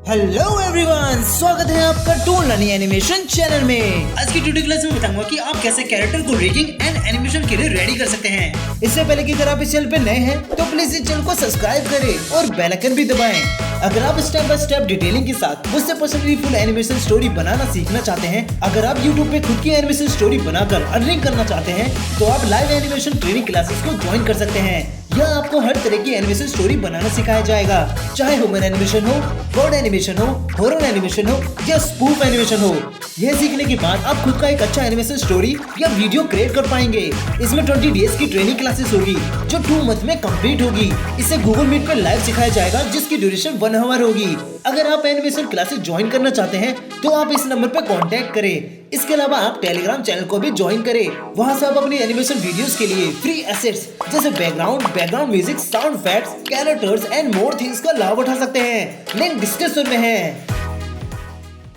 Hello everyone, स्वागत है आपका टूल लर्निंग एनिमेशन चैनल में। आज की ट्यूटोरियल क्लास में बताऊंगा कि आप कैसे कैरेक्टर को रिगिंग एंड एनिमेशन के लिए रेडी कर सकते हैं। इससे पहले कि अगर आप इस चैनल पे नए हैं तो प्लीज इस चैनल को सब्सक्राइब करें और बेल आइकन भी दबाएं। अगर आप स्टेप बाय स्टेप डिटेलिंग के साथ मुझसे पर्सनली फुल एनिमेशन स्टोरी बनाना सीखना चाहते हैं, अगर आप YouTube पे खुद की एनिमेशन स्टोरी बनाकर अर्निंग करना चाहते हैं तो आप लाइव एनिमेशन ट्रेनिंग क्लासेस को ज्वाइन कर सकते हैं। यहाँ आपको हर तरह की एनिमेशन स्टोरी बनाना सिखाया जाएगा, चाहे ह्यूमन एनिमेशन हो, बर्ड एनिमेशन हो, हॉरर एनिमेशन हो या स्पूफ एनिमेशन हो। यह सीखने के बाद आप खुद का एक अच्छा एनिमेशन स्टोरी या वीडियो क्रिएट कर पाएंगे। इसमें 20 डेज की ट्रेनिंग क्लासेस होगी जो 2 मंथ में कंप्लीट होगी। इसे गूगल मीट पे लाइव सिखाया जाएगा जिसकी ड्यूरेशन 1 आवर होगी। अगर आप एनिमेशन क्लासेस ज्वाइन करना चाहते हैं तो आप इस नंबर पर कॉन्टेक्ट करें। इसके अलावा आप टेलीग्राम चैनल को भी ज्वाइन करें। वहां से आप अपनी एनिमेशन वीडियोस के लिए फ्री एसेट्स जैसे background music, sound effects, characters and more things का लाभ उठा सकते हैं। लिंक डिस्क्रिप्शन में है।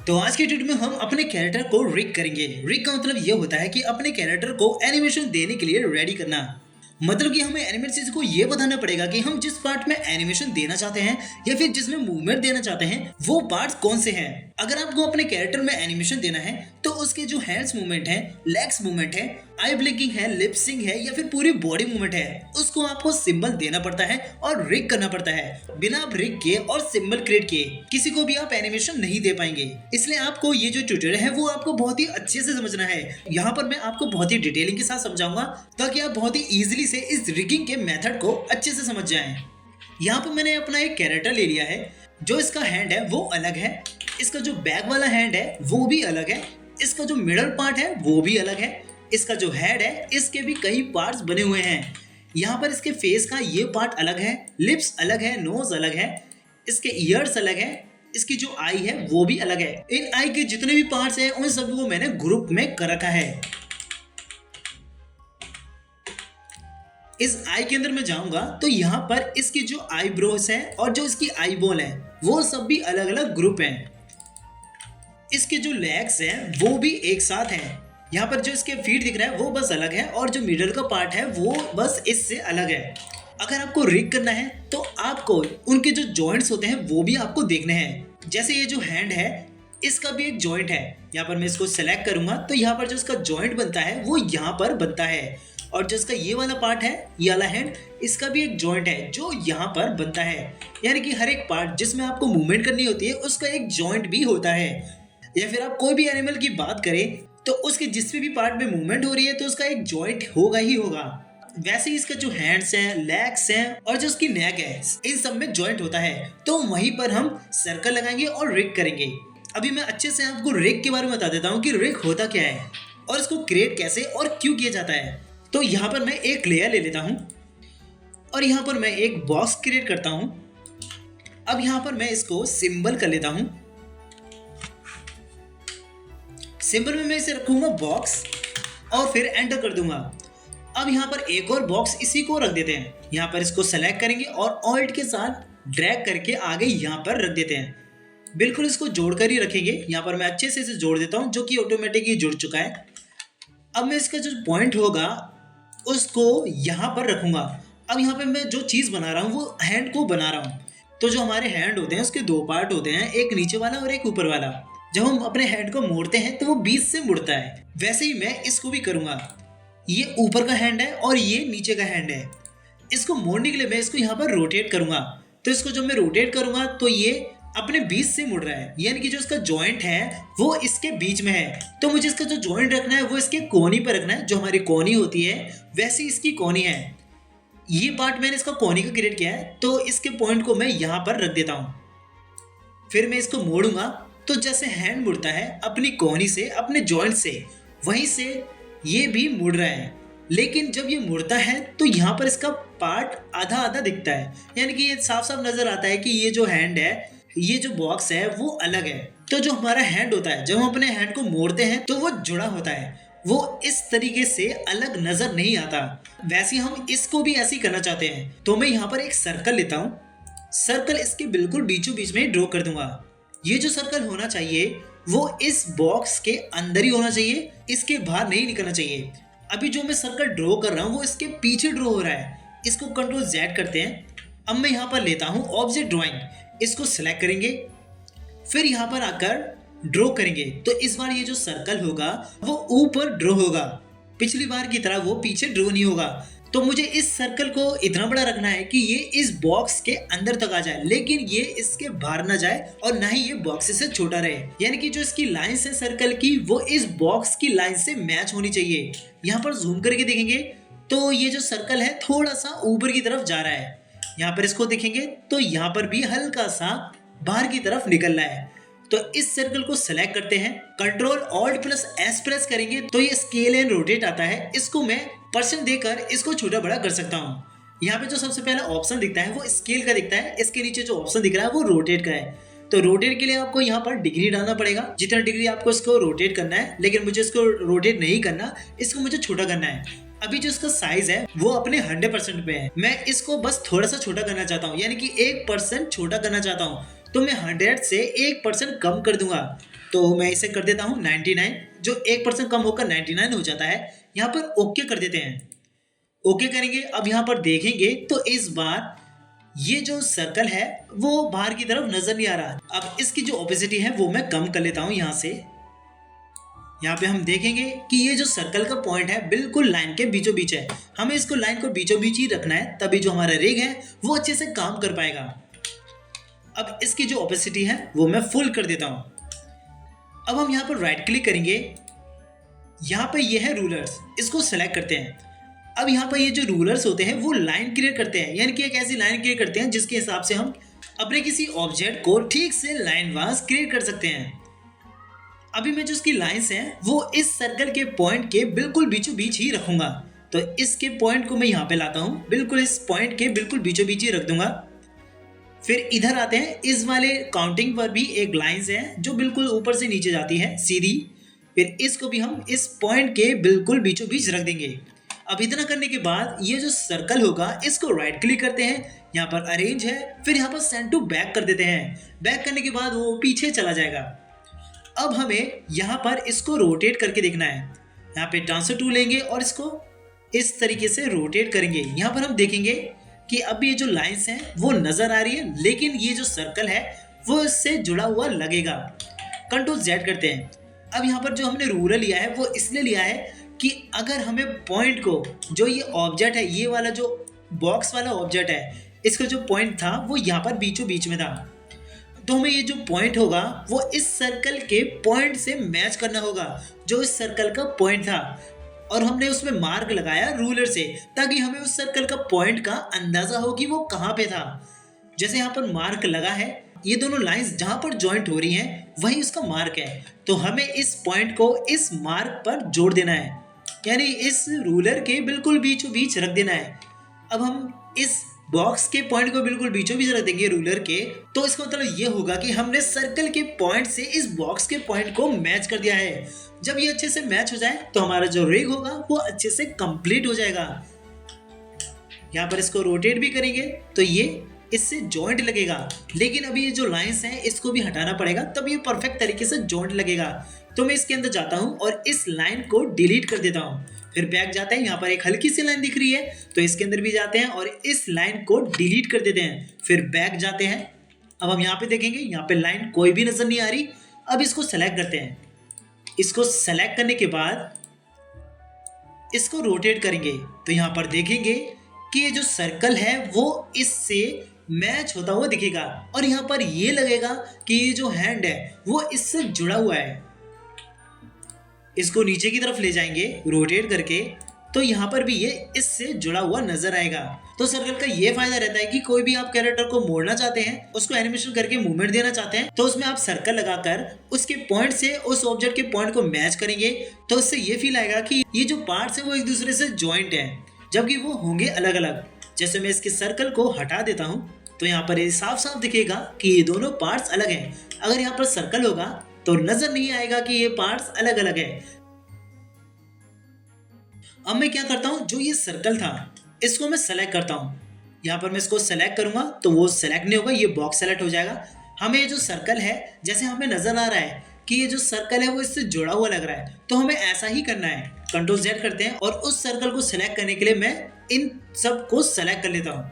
तो आज के ट्यूटोरियल में हम अपने कैरेक्टर को रिग करेंगे। रिग का मतलब ये होता है कि अपने कैरेक्टर को एनिमेशन देने के लिए रेडी करना। मतलब कि हमें एनिमेशन को ये बताना पड़ेगा कि हम जिस पार्ट में एनिमेशन देना चाहते हैं या फिर जिसमें मूवमेंट देना चाहते हैं वो पार्ट्स कौन से हैं। अगर आपको अपने कैरेक्टर में एनिमेशन देना है तो उसके जो हैंड्स मूवमेंट है, लेग्स मूवमेंट है, आई ब्लिंकिंग है, लिपसिंग है या फिर पूरी बॉडी मूवमेंट है, उसको आपको सिंबल देना पड़ता है और रिग करना पड़ता है। बिना आप रिग किए और सिंबल क्रिएट किए किसी को भी आप एनिमेशन नहीं दे पाएंगे। इसलिए आपको ये जो ट्यूटोरियल है वो आपको बहुत ही अच्छे से समझना है। यहाँ पर मैं आपको बहुत ही डिटेलिंग के साथ समझाऊंगा ताकि आप बहुत ही इजीली से इस रिगिंग के मेथड को अच्छे से समझ जाएं। यहाँ पर मैंने अपना एक कैरेक्टर ले लिया है। जो इसका हैंड है वो अलग है, इसका जो बैक वाला हैंड है वो भी अलग है, इसका जो मिडल पार्ट है वो भी अलग है, इसका जो हेड है इसके भी कई पार्ट्स बने हुए हैं। यहाँ पर इसके फेस का ये पार्ट अलग है, लिप्स अलग है, नोज अलग है, इसके ईयर्स अलग है, इसकी जो आई है वो भी अलग है। इन आई के जितने भी पार्ट्स हैं उन सभी को मैंने ग्रुप में कर रखा है। इस आई के अंदर मैं जाऊंगा तो यहाँ पर इसकी जो आईब्रोज है और जो इसकी आई बॉल है वो सब भी अलग अलग ग्रुप हैं। इसके जो लेग्स हैं वो भी एक साथ हैं। यहाँ पर जो इसके फीट दिख रहा है वो बस अलग है और जो मिडल का पार्ट है वो बस इससे अलग है। अगर आपको रिग करना है तो आपको उनके जो जॉइंट्स होते हैं वो भी आपको देखने हैं। जैसे ये जो हैंड है इसका भी एक जॉइंट है। यहाँ पर मैं इसको सेलेक्ट करूंगा तो यहाँ पर जो इसका जॉइंट बनता है वो यहाँ पर बनता है और जो इसका ये वाला पार्ट है, ये वाला हैंड, इसका भी एक जॉइंट है जो यहाँ पर बनता है। यानी कि हर एक पार्ट जिसमें आपको मूवमेंट करनी होती है उसका एक जॉइंट भी होता है। या फिर आप कोई भी एनिमल की बात करें तो उसके जिस भी पार्ट में मूवमेंट हो रही है तो उसका एक जॉइंट होगा ही होगा। वैसे ही इसका जो हैंड्स हैं, लेग्स हैं और जो उसकी नेक है इन सब में जॉइंट होता है। तो वहीं पर हम सर्कल लगाएंगे और रिग करेंगे। अभी मैं अच्छे से आपको रिग के बारे में बता देता हूँ कि रिग होता क्या है और इसको क्रिएट कैसे और क्यों किया जाता है। तो यहाँ पर मैं एक लेयर ले लेता हूँ और यहाँ पर मैं एक बॉक्स क्रिएट करता हूँ। अब यहाँ पर मैं इसको सिंबल कर लेता हूँ। सिंबल में मैं इसे रखूंगा बॉक्स और फिर एंटर कर दूंगा। अब यहाँ पर एक और बॉक्स इसी को रख देते हैं। यहाँ पर इसको सेलेक्ट करेंगे और ऑल्ट के साथ ड्रैग करके आगे यहाँ पर रख देते हैं। बिल्कुल इसको जोड़कर ही रखेंगे। यहाँ पर मैं अच्छे से इसे जोड़ देता हूँ जो कि ऑटोमेटिक ही जुड़ चुका है। अब मैं इसका जो पॉइंट होगा उसको यहाँ पर रखूंगा। अब यहाँ पे मैं जो चीज़ बना रहा हूँ वो हैंड को बना रहा हूँ। तो जो हमारे हैंड होते हैं उसके 2 पार्ट होते हैं, एक नीचे वाला और एक ऊपर वाला। जब हम अपने हैंड को मोड़ते हैं तो वो बीच से मुड़ता है। वैसे ही मैं इसको भी करूँगा। ये ऊपर का हैंड है और ये नीचे का हैंड है। इसको मोड़ने के लिए मैं इसको यहाँ पर रोटेट करूँगा। तो इसको जब मैं रोटेट करूँगा तो ये अपने बीच से मुड़ रहा है। यानी कि जो इसका जॉइंट है वो इसके बीच में है। तो मुझे इसका जो जॉइंट रखना है वो इसके कोनी पर रखना है। जो हमारी कोनी होती है वैसे इसकी कोनी है। ये पार्ट मैंने इसका कोनी का क्रिएट किया है तो इसके पॉइंट को मैं यहाँ पर रख देता हूँ। फिर मैं इसको मोड़ूंगा तो जैसे हैंड मुड़ता है अपनी कोनी से, अपने जॉइंट से, वहीं से ये भी मुड़ रहा है। लेकिन जब ये मुड़ता है तो यहाँ पर इसका पार्ट आधा आधा दिखता है। यानी कि ये साफ साफ नजर आता है कि ये जो हैंड है, ये जो बॉक्स है वो अलग है। तो जो हमारा हैंड होता है जब हम अपने हैंड को मोड़ते हैं तो वो जुड़ा होता है, वो इस तरीके से अलग नजर नहीं आता। वैसे हम इसको भी ऐसे ही करना चाहते हैं। तो मैं यहाँ पर एक सर्कल लेता हूँ। सर्कल इसके बिल्कुल बीचों बीच में ड्रॉ कर दूंगा। ये जो सर्कल होना चाहिए वो इस बॉक्स के अंदर ही होना चाहिए, इसके बाहर नहीं निकलना चाहिए। अभी जो मैं सर्कल ड्रॉ कर रहा हूँ वो इसके पीछे ड्रॉ हो रहा है। इसको Ctrl Z करते हैं। अब मैं यहाँ पर लेता हूँ ऑब्जेक्ट ड्राइंग, इसको सिलेक्ट करेंगे फिर यहाँ पर आकर ड्रॉ करेंगे। तो इस बार ये जो सर्कल होगा वो ऊपर ड्रॉ होगा, पिछली बार की तरह वो पीछे ड्रॉ नहीं होगा। तो मुझे इस सर्कल को इतना बड़ा रखना है कि ये इस बॉक्स के अंदर तक आ जाए, लेकिन ये इसके बाहर ना जाए और ना ही ये बॉक्स से छोटा रहे। यानी कि जो इसकी लाइंस है सर्कल की वो इस बॉक्स की लाइन से मैच होनी चाहिए। यहाँ पर जूम करके देखेंगे तो ये जो सर्कल है थोड़ा सा ऊपर की तरफ जा रहा है। यहाँ पर इसको देखेंगे तो यहाँ पर भी हल्का सा बाहर की तरफ निकल रहा है। तो इस सर्कल को सेलेक्ट करते हैं, control alt plus S press करेंगे तो ये स्केल एंड रोटेट आता है। इसको मैं % देकर इसको छोटा बड़ा कर सकता हूँ। यहाँ पे जो सबसे पहला ऑप्शन दिखता है वो स्केल का दिखता है, इसके नीचे जो ऑप्शन दिख रहा है वो रोटेट का है। तो रोटेट के लिए आपको यहाँ पर डिग्री डालना पड़ेगा, जितना डिग्री आपको इसको रोटेट करना है, लेकिन मुझे इसको रोटेट नहीं करना, इसको मुझे छोटा करना है। अभी जो इसका साइज है वो अपने 100% पे है, मैं इसको बस थोड़ा सा छोटा करना चाहता हूँ, यानी कि 1% छोटा करना चाहता हूँ। तो मैं 100 से 1% कम कर दूंगा। तो मैं इसे कर देता हूँ 99, जो 1% कम होकर 99 हो जाता है। यहाँ पर ओके कर देते हैं, ओके करेंगे। अब यहाँ पर देखेंगे तो इस बार ये जो सर्कल है वो बाहर की तरफ नजर नहीं आ रहा। अब इसकी जो ओपेसिटी है वो मैं कम कर लेता हूँ यहाँ से। यहाँ पे हम देखेंगे कि ये जो सर्कल का पॉइंट है बिल्कुल लाइन के बीचों बीच है। हमें इसको लाइन को बीचों बीच ही रखना है, तभी जो हमारा रिग है वो अच्छे से काम कर पाएगा। अब इसकी जो ओपेसिटी है वो मैं फुल कर देता हूँ। अब हम यहाँ पर राइट क्लिक करेंगे, यहाँ पे ये है रूलर्स, इसको सेलेक्ट करते हैं। अब यहाँ पर ये जो रूलर्स होते हैं वो लाइन क्रिएट करते हैं, यानी कि एक ऐसी लाइन क्रिएट करते हैं जिसके हिसाब से हम अपने किसी ऑब्जेक्ट को ठीक से लाइन वाइज क्रिएट कर सकते हैं। अभी मैं जो इसकी लाइंस हैं वो इस सर्कल के पॉइंट के बिल्कुल बीचों बीच ही रखूंगा। तो इसके पॉइंट को मैं यहाँ पे लाता हूँ, बिल्कुल इस पॉइंट के बिल्कुल बीचों बीच ही रख दूंगा। फिर इधर आते हैं, इस वाले काउंटिंग पर भी एक लाइंस है जो बिल्कुल ऊपर से नीचे जाती है सीधी। फिर इसको भी हम इस पॉइंट के बिल्कुल बीचों बीच रख देंगे। अब इतना करने के बाद ये जो सर्कल होगा इसको राइट क्लिक करते हैं, यहाँ पर अरेंज है, फिर यहाँ पर सेंड टू बैक कर देते हैं। बैक करने के बाद वो पीछे चला जाएगा। अब हमें यहाँ पर इसको रोटेट करके देखना है। यहाँ पे ट्रांसफर टूल लेंगे और इसको इस तरीके से रोटेट करेंगे। यहाँ पर हम देखेंगे कि अब ये जो लाइंस हैं वो नजर आ रही है, लेकिन ये जो सर्कल है वो इससे जुड़ा हुआ लगेगा। कंट्रोल Z करते हैं। अब यहाँ पर जो हमने रूलर लिया है वो इसलिए लिया है कि अगर हमें पॉइंट को, जो ये ऑब्जेक्ट है, ये वाला जो बॉक्स वाला ऑब्जेक्ट है, इसका जो पॉइंट था वो यहाँ पर बीचों बीच में था, तो हमें ये जो पॉइंट होगा वो इस सर्कल के पॉइंट से मैच करना होगा, जो इस सर्कल का पॉइंट था। और हमने उसमें मार्क लगाया रूलर से, ताकि हमें उस सर्कल का पॉइंट का अंदाजा हो कि वो कहाँ पे था। जैसे यहाँ पर मार्क लगा है, ये दोनों लाइंस जहाँ पर जॉइंट हो रही हैं वही उसका मार्क है। तो हमें इस पॉइंट को इस मार्क पर जोड़ देना है, यानी इस रूलर के बिल्कुल बीचों बीच रख देना है। अब हम इस बॉक्स के पॉइंट को बिल्कुल बीचों बीच रख देंगे रूलर के, तो इसका मतलब ये होगा कि हमने सर्कल के पॉइंट से इस बॉक्स के पॉइंट को मैच कर दिया है। जब ये अच्छे से मैच हो जाए तो हमारा जो रिग होगा वो अच्छे से कंप्लीट हो जाएगा। यहाँ पर इसको रोटेट भी करेंगे तो ये इससे जॉइंट लगेगा, लेकिन अभी ये जो लाइंस हैं इसको भी हटाना पड़ेगा, तब ये परफेक्ट तरीके से जॉइंट लगेगा। तो मैं इसके अंदर जाता हूँ और इस लाइन को डिलीट कर देता हूँ। फिर बैक जाते हैं, यहाँ पर एक हल्की सी लाइन दिख रही है तो इसके अंदर भी जाते हैं और इस लाइन को डिलीट कर देते हैं। फिर बैक जाते हैं। अब हम यहाँ पे देखेंगे, यहाँ पे लाइन कोई भी नजर नहीं आ रही। अब इसको सेलेक्ट करते हैं। इसको सेलेक्ट करने के बाद इसको रोटेट करेंगे तो यहाँ पर देखेंगे कि ये जो सर्कल है वो इससे मैच होता हुआ दिखेगा, और यहाँ पर ये लगेगा कि ये जो हैंड है वो इससे जुड़ा हुआ है। इसको नीचे की तरफ ले जाएंगे रोटेट करके, तो यहाँ पर भी ये इससे जुड़ा हुआ नजर आएगा। तो सर्कल का ये फायदा रहता है कि कोई भी आप कैरेक्टर को मोड़ना चाहते हैं, उसको एनिमेशन करके मूवमेंट देना चाहते हैं, तो उसमें आप सर्कल लगाकर उसके पॉइंट से उस ऑब्जेक्ट के पॉइंट को मैच करेंगे, तो उससे ये फील आएगा कि ये जो पार्ट्स है वो एक दूसरे से ज्वाइंट है, जबकि वो होंगे अलग अलग। जैसे मैं इसके सर्कल को हटा देता हूँ तो यहाँ पर ये साफ साफ दिखेगा कि ये दोनों पार्ट्स अलग हैं। अगर यहाँ पर सर्कल होगा तो नजर नहीं आएगा कि ये पार्ट्स अलग अलग है। अब मैं क्या करता हूँ, जो ये सर्कल था इसको मैं सेलेक्ट करता हूँ। यहाँ पर मैं इसको सेलेक्ट करूंगा तो वो सेलेक्ट नहीं होगा, ये बॉक्स सेलेक्ट हो जाएगा। हमें ये जो सर्कल है, जैसे हमें नजर आ रहा है कि ये जो सर्कल है वो इससे जुड़ा हुआ लग रहा है, तो हमें ऐसा ही करना है। कंट्रोल Z करते हैं और उस सर्कल को सेलेक्ट करने के लिए मैं इन सब को सेलेक्ट कर लेता हूँ।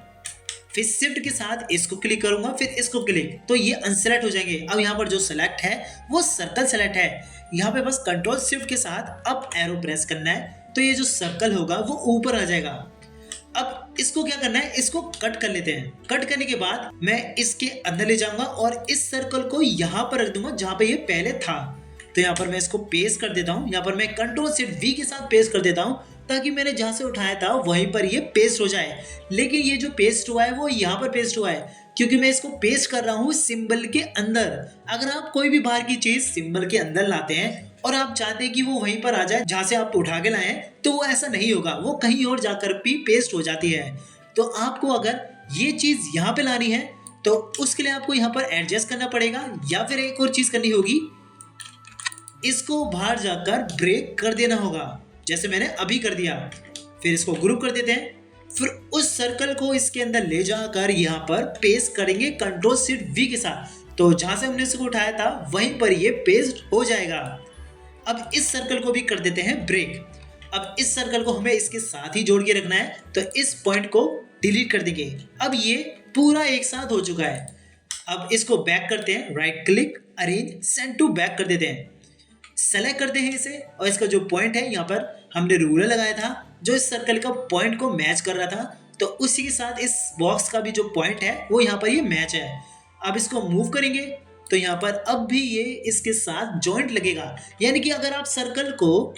फिर शिफ्ट के साथ इसको क्लिक करूंगा, फिर इसको क्लिक, तो ये अनसेलेक्ट हो जाएंगे। अब यहाँ पर जो सेलेक्ट है वो सर्कल सेलेक्ट है। यहाँ पे बस कंट्रोल शिफ्ट के साथ अप एरो प्रेस करना है, तो ये जो सर्कल होगा वो ऊपर आ जाएगा। अब इसको क्या करना है, इसको कट कर लेते हैं। कट करने के बाद मैं इसके अंदर ले जाऊंगा और इस सर्कल को यहाँ पर रख दूंगा जहाँ पे ये पहले था। तो यहाँ पर मैं इसको पेस्ट कर देता हूँ। यहाँ पर मैं कंट्रोल शिफ्ट वी के साथ पेस्ट कर देता हूँ ताकि मैंने जहाँ से उठाया था वहीं पर ये पेस्ट हो जाए। लेकिन ये जो पेस्ट हुआ है वो यहाँ पर पेस्ट हुआ है क्योंकि मैं इसको पेस्ट कर रहा हूँ सिंबल के अंदर। अगर आप कोई भी बाहर की चीज सिंबल के अंदर लाते हैं और आप चाहते हैं कि वो वहीं पर आ जाए जहाँ से आप उठा के लाए हैं, तो वो ऐसा नहीं होगा, वो कहीं और जाकर भी पेस्ट हो जाती है। तो आपको अगर ये चीज यहाँ पे लानी है तो उसके लिए आपको यहाँ पर एडजस्ट करना पड़ेगा, या फिर एक और चीज करनी होगी, इसको बाहर जाकर ब्रेक कर देना होगा जैसे मैंने अभी कर दिया। फिर इसको ग्रुप कर देते हैं, फिर उस सर्कल को इसके अंदर ले जाकर यहाँ पर पेस्ट करेंगे कंट्रोल शिफ्ट वी के साथ। तो जहां से हमने इसको उठाया था वहीं पर ये पेस्ट हो जाएगा। अब इस सर्कल को भी कर देते हैं ब्रेक। अब इस सर्कल को हमें इसके साथ ही जोड़ के रखना है, तो इस पॉइंट को डिलीट कर देंगे। अब ये पूरा एक साथ हो चुका है। अब इसको बैक करते हैं, right click, arrange, send to back कर देते हैं। सेलेक्ट करते हैं इसे और इसका जो पॉइंट है यहाँ पर हमने रूलर लगाया था जो इस सर्कल का पॉइंट को मैच कर रहा था, तो उसी के साथ इस बॉक्स का भी जो पॉइंट है वो यहाँ पर ये मैच है। अब इसको मूव करेंगे तो यहाँ पर अब भी ये इसके साथ जॉइंट लगेगा। यानी कि अगर आप सर्कल को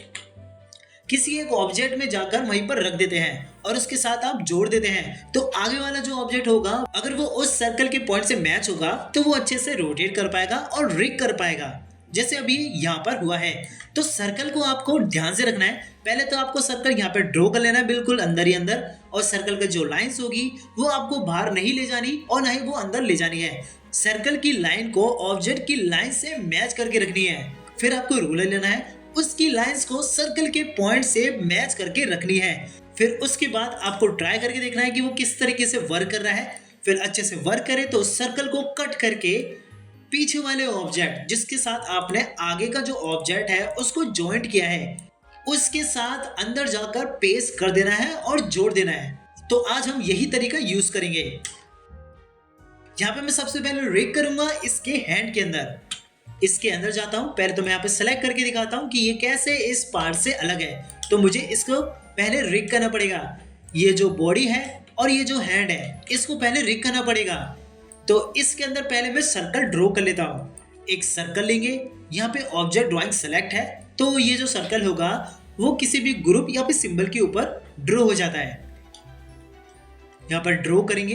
किसी एक ऑब्जेक्ट में जाकर वहीं पर रख देते हैं और उसके साथ आप जोड़ देते हैं, तो आगे वाला जो ऑब्जेक्ट होगा अगर वो उस सर्कल के पॉइंट से मैच होगा तो वो अच्छे से रोटेट कर पाएगा और रिग कर पाएगा, जैसे अभी यहाँ पर हुआ है। तो सर्कल को आपको ध्यान से रखना है। पहले तो आपको सर्कल यहाँ पे ड्रॉ कर लेना है बिल्कुल अंदर ही अंदर, और सर्कल का जो लाइंस होगी वो आपको बाहर नहीं ले जानी और ना ही वो अंदर ले जानी है। सर्कल की लाइन को ऑब्जेक्ट की लाइन से मैच करके रखनी है। फिर आपको रूलर लेना है, उसकी लाइंस को सर्कल के पॉइंट से मैच करके रखनी है। फिर उसके बाद आपको ट्राई करके देखना है कि वो किस तरीके से वर्क कर रहा है। फिर अच्छे से वर्क करे तो सर्कल को कट करके पीछे वाले ऑब्जेक्ट जिसके साथ आपने आगे का जो ऑब्जेक्ट है उसको जॉइंट किया है उसके साथ अंदर जाकर पेस्ट कर देना है और जोड़ देना है। तो आज हम यही तरीका यूज करेंगे। यहाँ पे मैं सबसे पहले रिग करूंगा इसके हैंड के अंदर। इसके अंदर जाता हूँ, पहले तो मैं यहाँ पे सेलेक्ट करके दिखाता हूँ कि ये कैसे इस पार्ट से अलग है। तो मुझे इसको पहले रिग करना पड़ेगा। ये जो बॉडी है और ये जो हैंड है इसको पहले रिग करना पड़ेगा। तो इसके अंदर पहले मैं सर्कल ड्रॉ कर लेता हूँ। एक सर्कल लेंगे, यहाँ पे ऑब्जेक्ट ड्राइंग सेलेक्ट है, तो ये जो सर्कल होगा वो किसी भी ग्रुप या फिर सिंबल के ऊपर ड्रॉ हो जाता है। यहाँ पर ड्रॉ करेंगे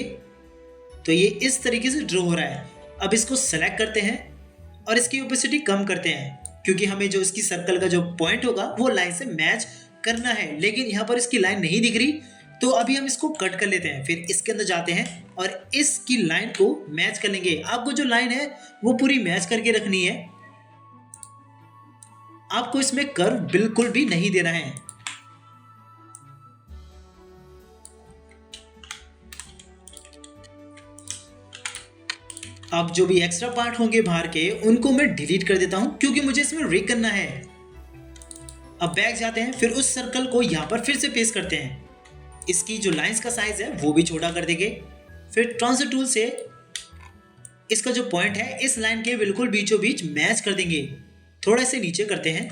तो ये इस तरीके से ड्रॉ हो रहा है। अब इसको सेलेक्ट करते हैं और इसकी ओपेसिटी कम करते हैं क्योंकि हमें जो इसकी सर्कल का जो पॉइंट होगा वो लाइन से मैच करना है, लेकिन यहाँ पर इसकी लाइन नहीं दिख रही, तो अभी हम इसको कट कर लेते हैं। फिर इसके अंदर जाते हैं और इसकी लाइन को मैच कर लेंगे। आपको जो लाइन है वो पूरी मैच करके रखनी है, आपको इसमें कर्व बिल्कुल भी नहीं देना है। अब जो भी एक्स्ट्रा पार्ट होंगे बाहर के उनको मैं डिलीट कर देता हूं क्योंकि मुझे इसमें रिग करना है। अब बैक जाते हैं, फिर उस सर्कल को यहां पर फिर से पेस्ट करते हैं। इसकी जो लाइंस का साइज है वो भी छोटा कर देंगे। फिर ट्रांसफर टूल से इसका जो पॉइंट है इस लाइन के बिल्कुल बीचों बीच मैच कर देंगे। थोड़ा से नीचे करते हैं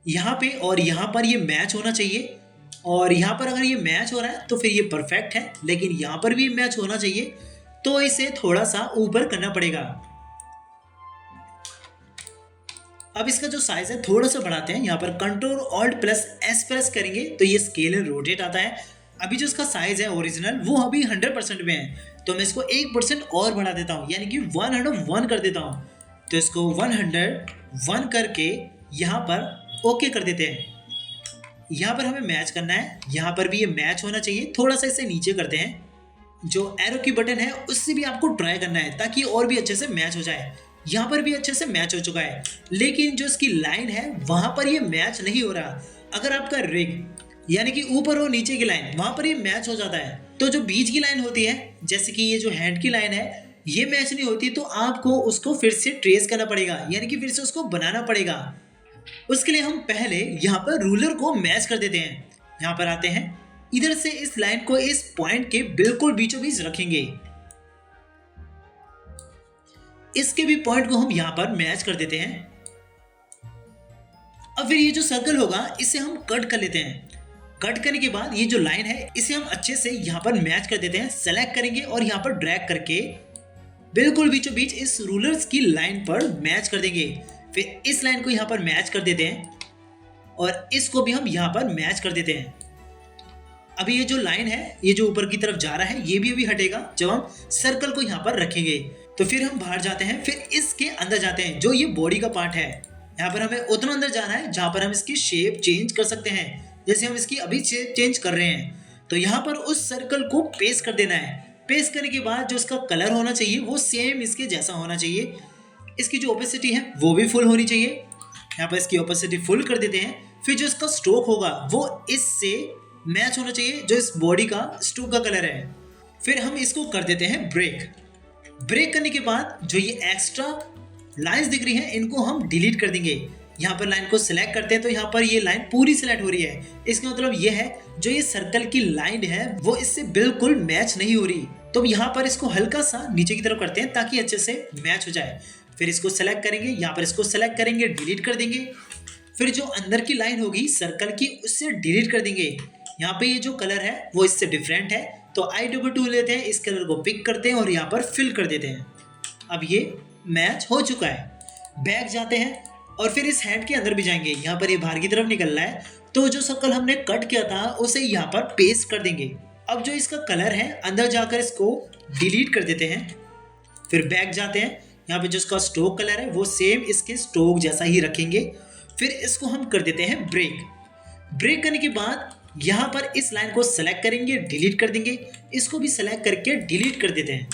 यहाँ पे, और यहाँ पर ये मैच होना चाहिए। और यहाँ पर अगर ये मैच हो रहा है तो फिर ये परफेक्ट है, लेकिन यहाँ पर भी मैच होना चाहिए, तो इसे थोड़ा सा ऊपर करना पड़ेगा। अब इसका जो साइज है थोड़ा सा बढ़ाते हैं। यहाँ पर control alt plus S press करेंगे तो ये स्केल एंड रोटेट आता है। अभी जो इसका साइज है ओरिजिनल वो अभी 100% में है, तो मैं इसको 1% और बढ़ा देता हूँ, यानी कि 101 कर देता हूँ। तो इसको 101 करके यहाँ पर ओके कर देते हैं। यहाँ पर हमें मैच करना है, यहाँ पर भी ये मैच होना चाहिए। थोड़ा सा इसे नीचे करते हैं। जो एरो की बटन है उससे भी आपको ट्राई करना है ताकि और भी अच्छे से मैच हो जाए। यहाँ पर भी अच्छे से मैच हो चुका है, लेकिन जो इसकी लाइन है वहां पर ये मैच नहीं हो रहा। अगर आपका रिग यानी कि ऊपर और नीचे की लाइन वहां पर ये मैच हो जाता है, तो जो बीच की लाइन होती है जैसे कि ये जो हैंड की लाइन है ये मैच नहीं होती, तो आपको उसको फिर से ट्रेस करना पड़ेगा, यानी कि फिर से उसको बनाना पड़ेगा। उसके लिए हम पहले यहाँ पर रूलर को मैच कर देते हैं। यहाँ पर आते हैं, इधर से इस लाइन को इस पॉइंट के बिल्कुल बीचों बीच रखेंगे। इसके भी पॉइंट को हम यहाँ पर मैच कर देते हैं। अब फिर ये जो सर्कल होगा इसे हम कट कर लेते हैं। कट करने के बाद ये जो लाइन है इसे हम अच्छे से यहाँ पर मैच कर देते हैं। सेलेक्ट करेंगे और यहाँ पर ड्रैग करके बिल्कुल बीचों बीच इस रूलर्स की लाइन पर मैच कर देंगे। फिर इस लाइन को यहाँ पर मैच कर देते हैं और इसको भी हम यहाँ पर मैच कर देते हैं। अभी ये जो लाइन है ये जो ऊपर की तरफ जा रहा है ये भी अभी हटेगा जब हम सर्कल को यहाँ पर रखेंगे। तो फिर हम बाहर जाते हैं, फिर इसके अंदर जाते हैं। जो ये बॉडी का पार्ट है यहाँ पर हमें उतना अंदर जाना है जहाँ पर हम इसकी शेप चेंज कर सकते हैं। जैसे हम इसकी अभी शेप चेंज कर रहे हैं तो यहाँ पर उस सर्कल को पेस्ट कर देना है। पेस्ट करने के बाद जो इसका कलर होना चाहिए वो सेम इसके जैसा होना चाहिए। इसकी जो ओपेसिटी है वो भी फुल होनी चाहिए। यहाँ पर इसकी ओपेसिटी फुल कर देते हैं। फिर जो इसका स्ट्रोक होगा वो इससे मैच होना चाहिए जो इस बॉडी का स्ट्रोक का कलर है। फिर हम इसको कर देते हैं ब्रेक। ब्रेक करने के बाद जो ये एक्स्ट्रा लाइंस दिख रही हैं इनको हम डिलीट कर देंगे। यहाँ पर लाइन को सिलेक्ट करते हैं तो यहाँ पर ये लाइन पूरी सिलेक्ट हो रही है। इसका मतलब ये है जो ये सर्कल की लाइन है वो इससे बिल्कुल मैच नहीं हो रही। तो यहाँ पर इसको हल्का सा नीचे की तरफ करते हैं ताकि अच्छे से मैच हो जाए। फिर इसको सेलेक्ट करेंगे, यहाँ पर इसको सेलेक्ट करेंगे, डिलीट कर देंगे। फिर जो अंदर की लाइन होगी सर्कल की उससे डिलीट कर देंगे। यहाँ पे ये जो कलर है वो इससे डिफरेंट है तो I2 लेते हैं, इस कलर को पिक करते हैं और यहाँ पर फिल कर देते हैं। अब ये मैच हो चुका है। बैक जाते हैं और फिर इस हैंड के अंदर भी जाएंगे। यहाँ पर ये बाहर की तरफ निकल रहा है तो जो सर्कल हमने कट किया था उसे यहाँ पर पेस्ट कर देंगे। अब जो इसका कलर है अंदर जाकर इसको डिलीट कर देते हैं। फिर बैक जाते हैं, यहाँ पे जो इसका स्ट्रोक कलर है वो सेम इसके स्ट्रोक जैसा ही रखेंगे। फिर इसको हम कर देते हैं ब्रेक। ब्रेक करने के बाद यहाँ पर इस लाइन को सेलेक्ट करेंगे, डिलीट कर देंगे। इसको भी सेलेक्ट करके डिलीट कर देते हैं।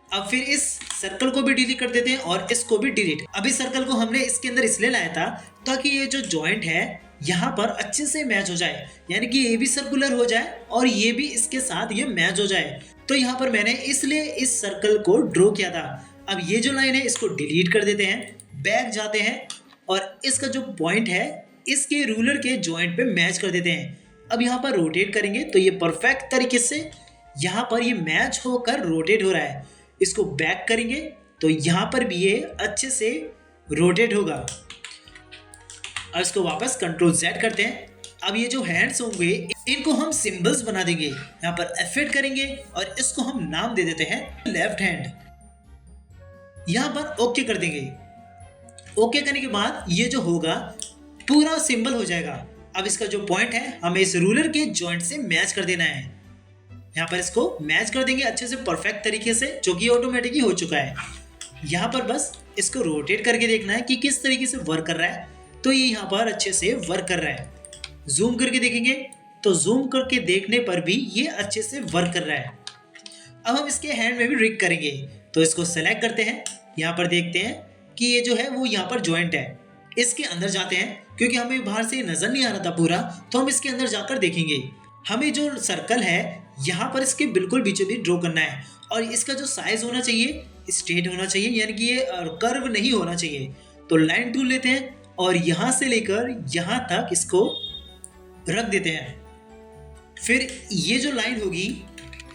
अब फिर इस सर्कल को भी डिलीट कर देते हैं और इसको भी डिलीट। अब इस सर्कल को हमने इसके अंदर इसलिए लाया था ताकि ये जो जॉइंट है यहाँ पर अच्छे से मैच हो जाए, यानी कि ये भी सर्कुलर हो जाए और ये भी इसके साथ ये मैच हो जाए। तो यहाँ पर मैंने इसलिए इस सर्कल को ड्रॉ किया था। अब ये जो लाइन है इसको डिलीट कर देते हैं। बैक जाते हैं और इसका जो पॉइंट है इसके रूलर के जॉइंट पे मैच कर देते हैं। अब यहाँ पर रोटेट करेंगे तो ये परफेक्ट तरीके से यहाँ पर ये मैच होकर रोटेट हो रहा है। इसको बैक करेंगे तो यहाँ पर भी ये अच्छे से रोटेट होगा। और इसको वापस Ctrl Z करते हैं। अब ये जो हैंड्स होंगे इनको हम सिंबल्स बना देंगे। यहाँ पर एफेक्ट करेंगे और इसको हम नाम दे देते हैं लेफ्ट हैंड। यहाँ पर ओके कर देंगे। ओके करने के बाद ये जो होगा पूरा सिंबल हो जाएगा। अब इसका जो पॉइंट है हमें इस रूलर के जॉइंट से मैच कर देना है। यहाँ पर इसको मैच कर देंगे अच्छे से परफेक्ट तरीके से, जो कि ऑटोमेटिक ही हो चुका है। यहाँ पर बस इसको रोटेट करके देखना है कि किस तरीके से वर्क कर रहा है। तो ये यहाँ पर अच्छे से वर्क कर रहा है। जूम करके देखेंगे तो जूम करके देखने पर भी ये अच्छे से वर्क कर रहा है। अब हम इसके हैंड में भी रिग करेंगे तो इसको सेलेक्ट करते हैं। यहाँ पर देखते हैं कि ये जो है वो यहाँ पर जॉइंट है। इसके अंदर जाते हैं क्योंकि हमें बाहर से नजर नहीं आ रहा था पूरा, तो हम इसके अंदर जाकर देखेंगे। हमें जो सर्कल है यहाँ पर इसके बिल्कुल बीचों बीच ड्रॉ करना है और इसका जो साइज होना चाहिए स्ट्रेट होना चाहिए, यानी कि ये कर्व नहीं होना चाहिए। तो लाइन टूल लेते हैं और यहाँ से लेकर यहाँ तक इसको रख देते हैं। फिर ये जो लाइन होगी,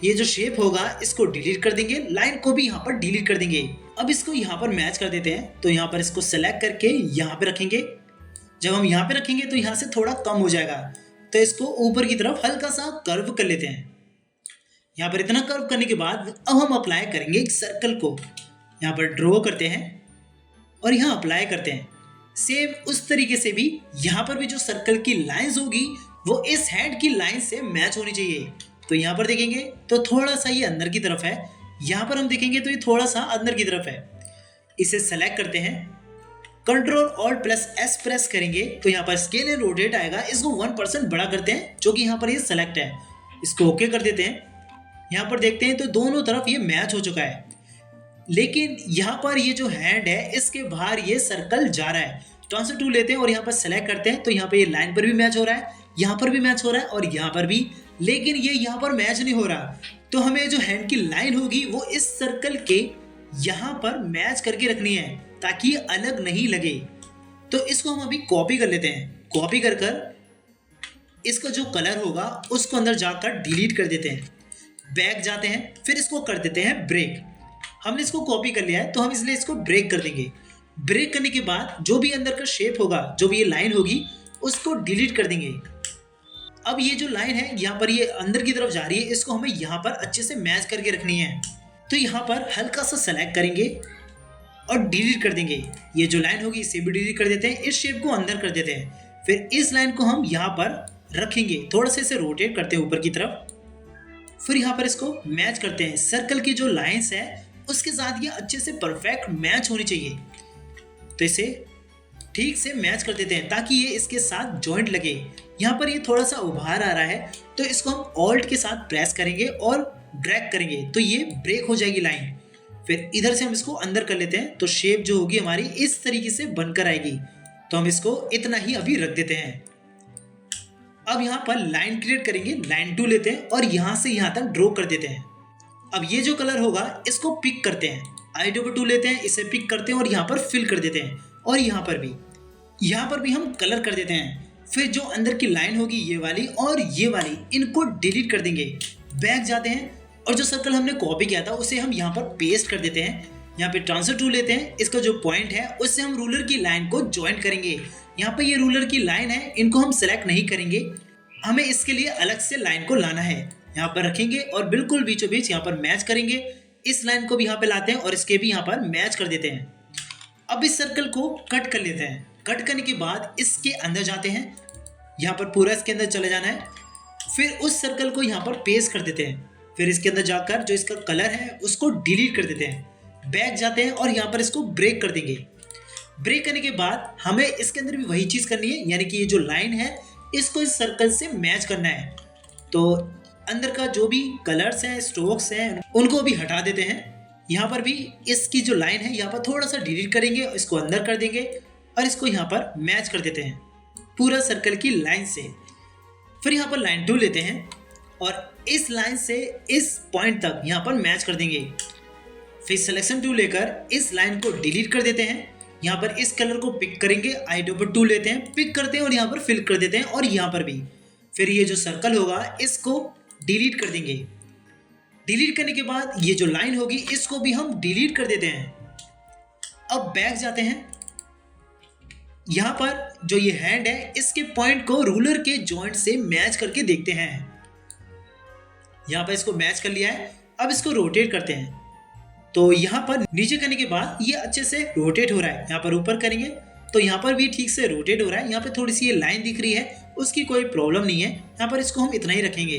ये जो शेप होगा, इसको डिलीट कर देंगे। लाइन को भी यहाँ पर डिलीट कर देंगे। अब इसको यहाँ पर मैच कर देते हैं। तो यहाँ पर इसको सेलेक्ट करके यहाँ पे रखेंगे। जब हम यहाँ पे रखेंगे तो यहाँ से थोड़ा कम हो जाएगा, तो इसको ऊपर की तरफ हल्का सा कर्व कर लेते हैं। यहाँ पर इतना कर्व करने के बाद अब हम अप्लाई करेंगे एक सर्कल को। यहाँ पर ड्रॉ करते हैं और यहाँ अप्लाई करते हैं। सेम उस तरीके से भी यहाँ पर भी जो सर्कल की लाइंस होगी वो इस हैंड की लाइन से मैच होनी चाहिए। तो यहाँ पर देखेंगे तो थोड़ा सा ये अंदर की तरफ है, यहाँ पर हम देखेंगे तो ये थोड़ा सा अंदर की तरफ है। इसे सेलेक्ट करते हैं, Ctrl+Alt+S प्रेस करेंगे तो यहाँ पर स्केल एंड रोटेट आएगा। इसको 1% बड़ा करते हैं जो कि यहाँ पर ये सेलेक्ट है। इसको ओके कर देते हैं। यहाँ पर देखते हैं तो दोनों तरफ ये मैच हो चुका है, लेकिन यहाँ पर ये जो हैंड है इसके बाहर ये सर्कल जा रहा है। ट्रांसफर टूल लेते हैं और यहाँ पर सेलेक्ट करते हैं तो यहाँ पे ये लाइन पर भी मैच हो रहा है, यहाँ पर भी मैच हो रहा है और यहाँ पर भी, लेकिन ये यहाँ पर मैच नहीं हो रहा। तो हमें जो हैंड की लाइन होगी वो इस सर्कल के यहाँ पर मैच करके रखनी है ताकि ये अलग नहीं लगे। तो इसको हम अभी कॉपी कर लेते हैं। कॉपी कर कर इसका जो कलर होगा उसको अंदर जाकर डिलीट कर देते हैं। बैक जाते हैं, फिर इसको कर देते हैं ब्रेक। हमने इसको कॉपी कर लिया है तो हम इसलिए इसको ब्रेक कर देंगे। ब्रेक करने के बाद जो भी अंदर का शेप होगा, जो भी ये लाइन होगी, उसको डिलीट कर देंगे। अब ये जो लाइन है यहाँ पर ये अंदर की तरफ जा रही है, इसको हमें यहाँ पर अच्छे से मैच करके रखनी है। तो यहाँ पर हल्का सा सेलेक्ट करेंगे और डिलीट कर देंगे। ये जो लाइन होगी इसे भी डिलीट कर देते हैं, इस शेप को अंदर कर देते हैं। फिर इस लाइन को हम यहाँ पर रखेंगे, थोड़ा सा इसे रोटेट करते हैं ऊपर की तरफ। फिर यहाँ पर इसको मैच करते हैं। सर्कल की जो लाइंस है उसके साथ ये अच्छे से परफेक्ट मैच होनी चाहिए। तो इसे ठीक से मैच कर देते हैं ताकि ये इसके साथ जॉइंट लगे। यहाँ पर ये थोड़ा सा उभार आ रहा है तो इसको हम ऑल्ट के साथ प्रेस करेंगे और ड्रैग करेंगे तो ये ब्रेक हो जाएगी लाइन। फिर इधर से हम इसको अंदर कर लेते हैं तो शेप जो होगी हमारी इस तरीके से बनकर आएगी। तो हम इसको इतना ही अभी रख देते हैं। अब यहाँ पर लाइन क्रिएट करेंगे, लाइन टूल लेते हैं और यहाँ से यहाँ तक ड्रॉ कर देते हैं। अब ये जो कलर होगा इसको पिक करते हैं, आईडोबे टूल लेते हैं, इसे पिक करते हैं और यहाँ पर फिल कर देते हैं। और यहाँ पर भी हम कलर कर देते हैं। फिर जो अंदर की लाइन होगी ये वाली और ये वाली, इनको डिलीट कर देंगे। बैक जाते हैं और जो सर्कल हमने कॉपी किया था उसे हम यहाँ पर पेस्ट कर देते हैं। यहाँ पे ट्रांसफर टूल लेते हैं, इसका जो पॉइंट है उससे हम रूलर की लाइन को ज्वाइन करेंगे। यहाँ पे ये रूलर की लाइन है, इनको हम सेलेक्ट नहीं करेंगे, हमें इसके लिए अलग से लाइन को लाना है। यहाँ पर रखेंगे और बिल्कुल बीचों बीच यहाँ पर मैच करेंगे। इस लाइन को भी यहाँ पे लाते हैं और इसके भी यहाँ पर मैच कर देते हैं। अब इस सर्कल को कट कर लेते हैं। कट करने के बाद इसके अंदर जाते हैं, यहाँ पर पूरा इसके अंदर चले जाना है। फिर उस सर्कल को यहाँ पर पेस्ट कर देते हैं। फिर इसके अंदर जाकर जो इसका कलर है उसको डिलीट कर देते हैं। बैक जाते हैं और यहाँ पर इसको ब्रेक कर देंगे। ब्रेक करने के बाद हमें इसके अंदर भी वही चीज़ करनी है, यानी कि ये जो लाइन है इसको इस सर्कल से मैच करना है। तो अंदर का जो भी कलर्स हैं, स्ट्रोक्स हैं, उनको भी हटा देते हैं। यहाँ पर भी इसकी जो लाइन है यहाँ पर थोड़ा सा डिलीट करेंगे, इसको अंदर कर देंगे और इसको यहाँ पर मैच कर देते हैं पूरा सर्कल की लाइन से। फिर यहाँ पर लाइन टूल लेते हैं और इस लाइन से इस पॉइंट तक यहाँ पर मैच कर देंगे। फिर सिलेक्शन टूल लेकर इस लाइन को डिलीट कर देते हैं। यहाँ पर इस कलर को पिक करेंगे, आईडोबे टूल लेते हैं, पिक करते हैं और यहाँ पर फिल कर देते हैं और यहाँ पर भी। फिर ये जो सर्कल होगा इसको डिलीट कर देंगे। डिलीट करने के बाद ये जो लाइन होगी इसको भी हम डिलीट कर देते हैं। अब बैक जाते हैं, यहाँ पर जो ये हैंड है इसके पॉइंट को रूलर के जॉइंट से मैच करके देखते हैं। यहाँ पर इसको मैच कर लिया है। अब इसको रोटेट करते हैं तो यहाँ पर नीचे करने के बाद ये अच्छे से रोटेट हो रहा है। यहाँ पर ऊपर करेंगे तो यहाँ पर भी ठीक से रोटेट हो रहा है। यहाँ पे थोड़ी सी ये लाइन दिख रही है, उसकी कोई प्रॉब्लम नहीं है। यहाँ पर इसको हम इतना ही रखेंगे।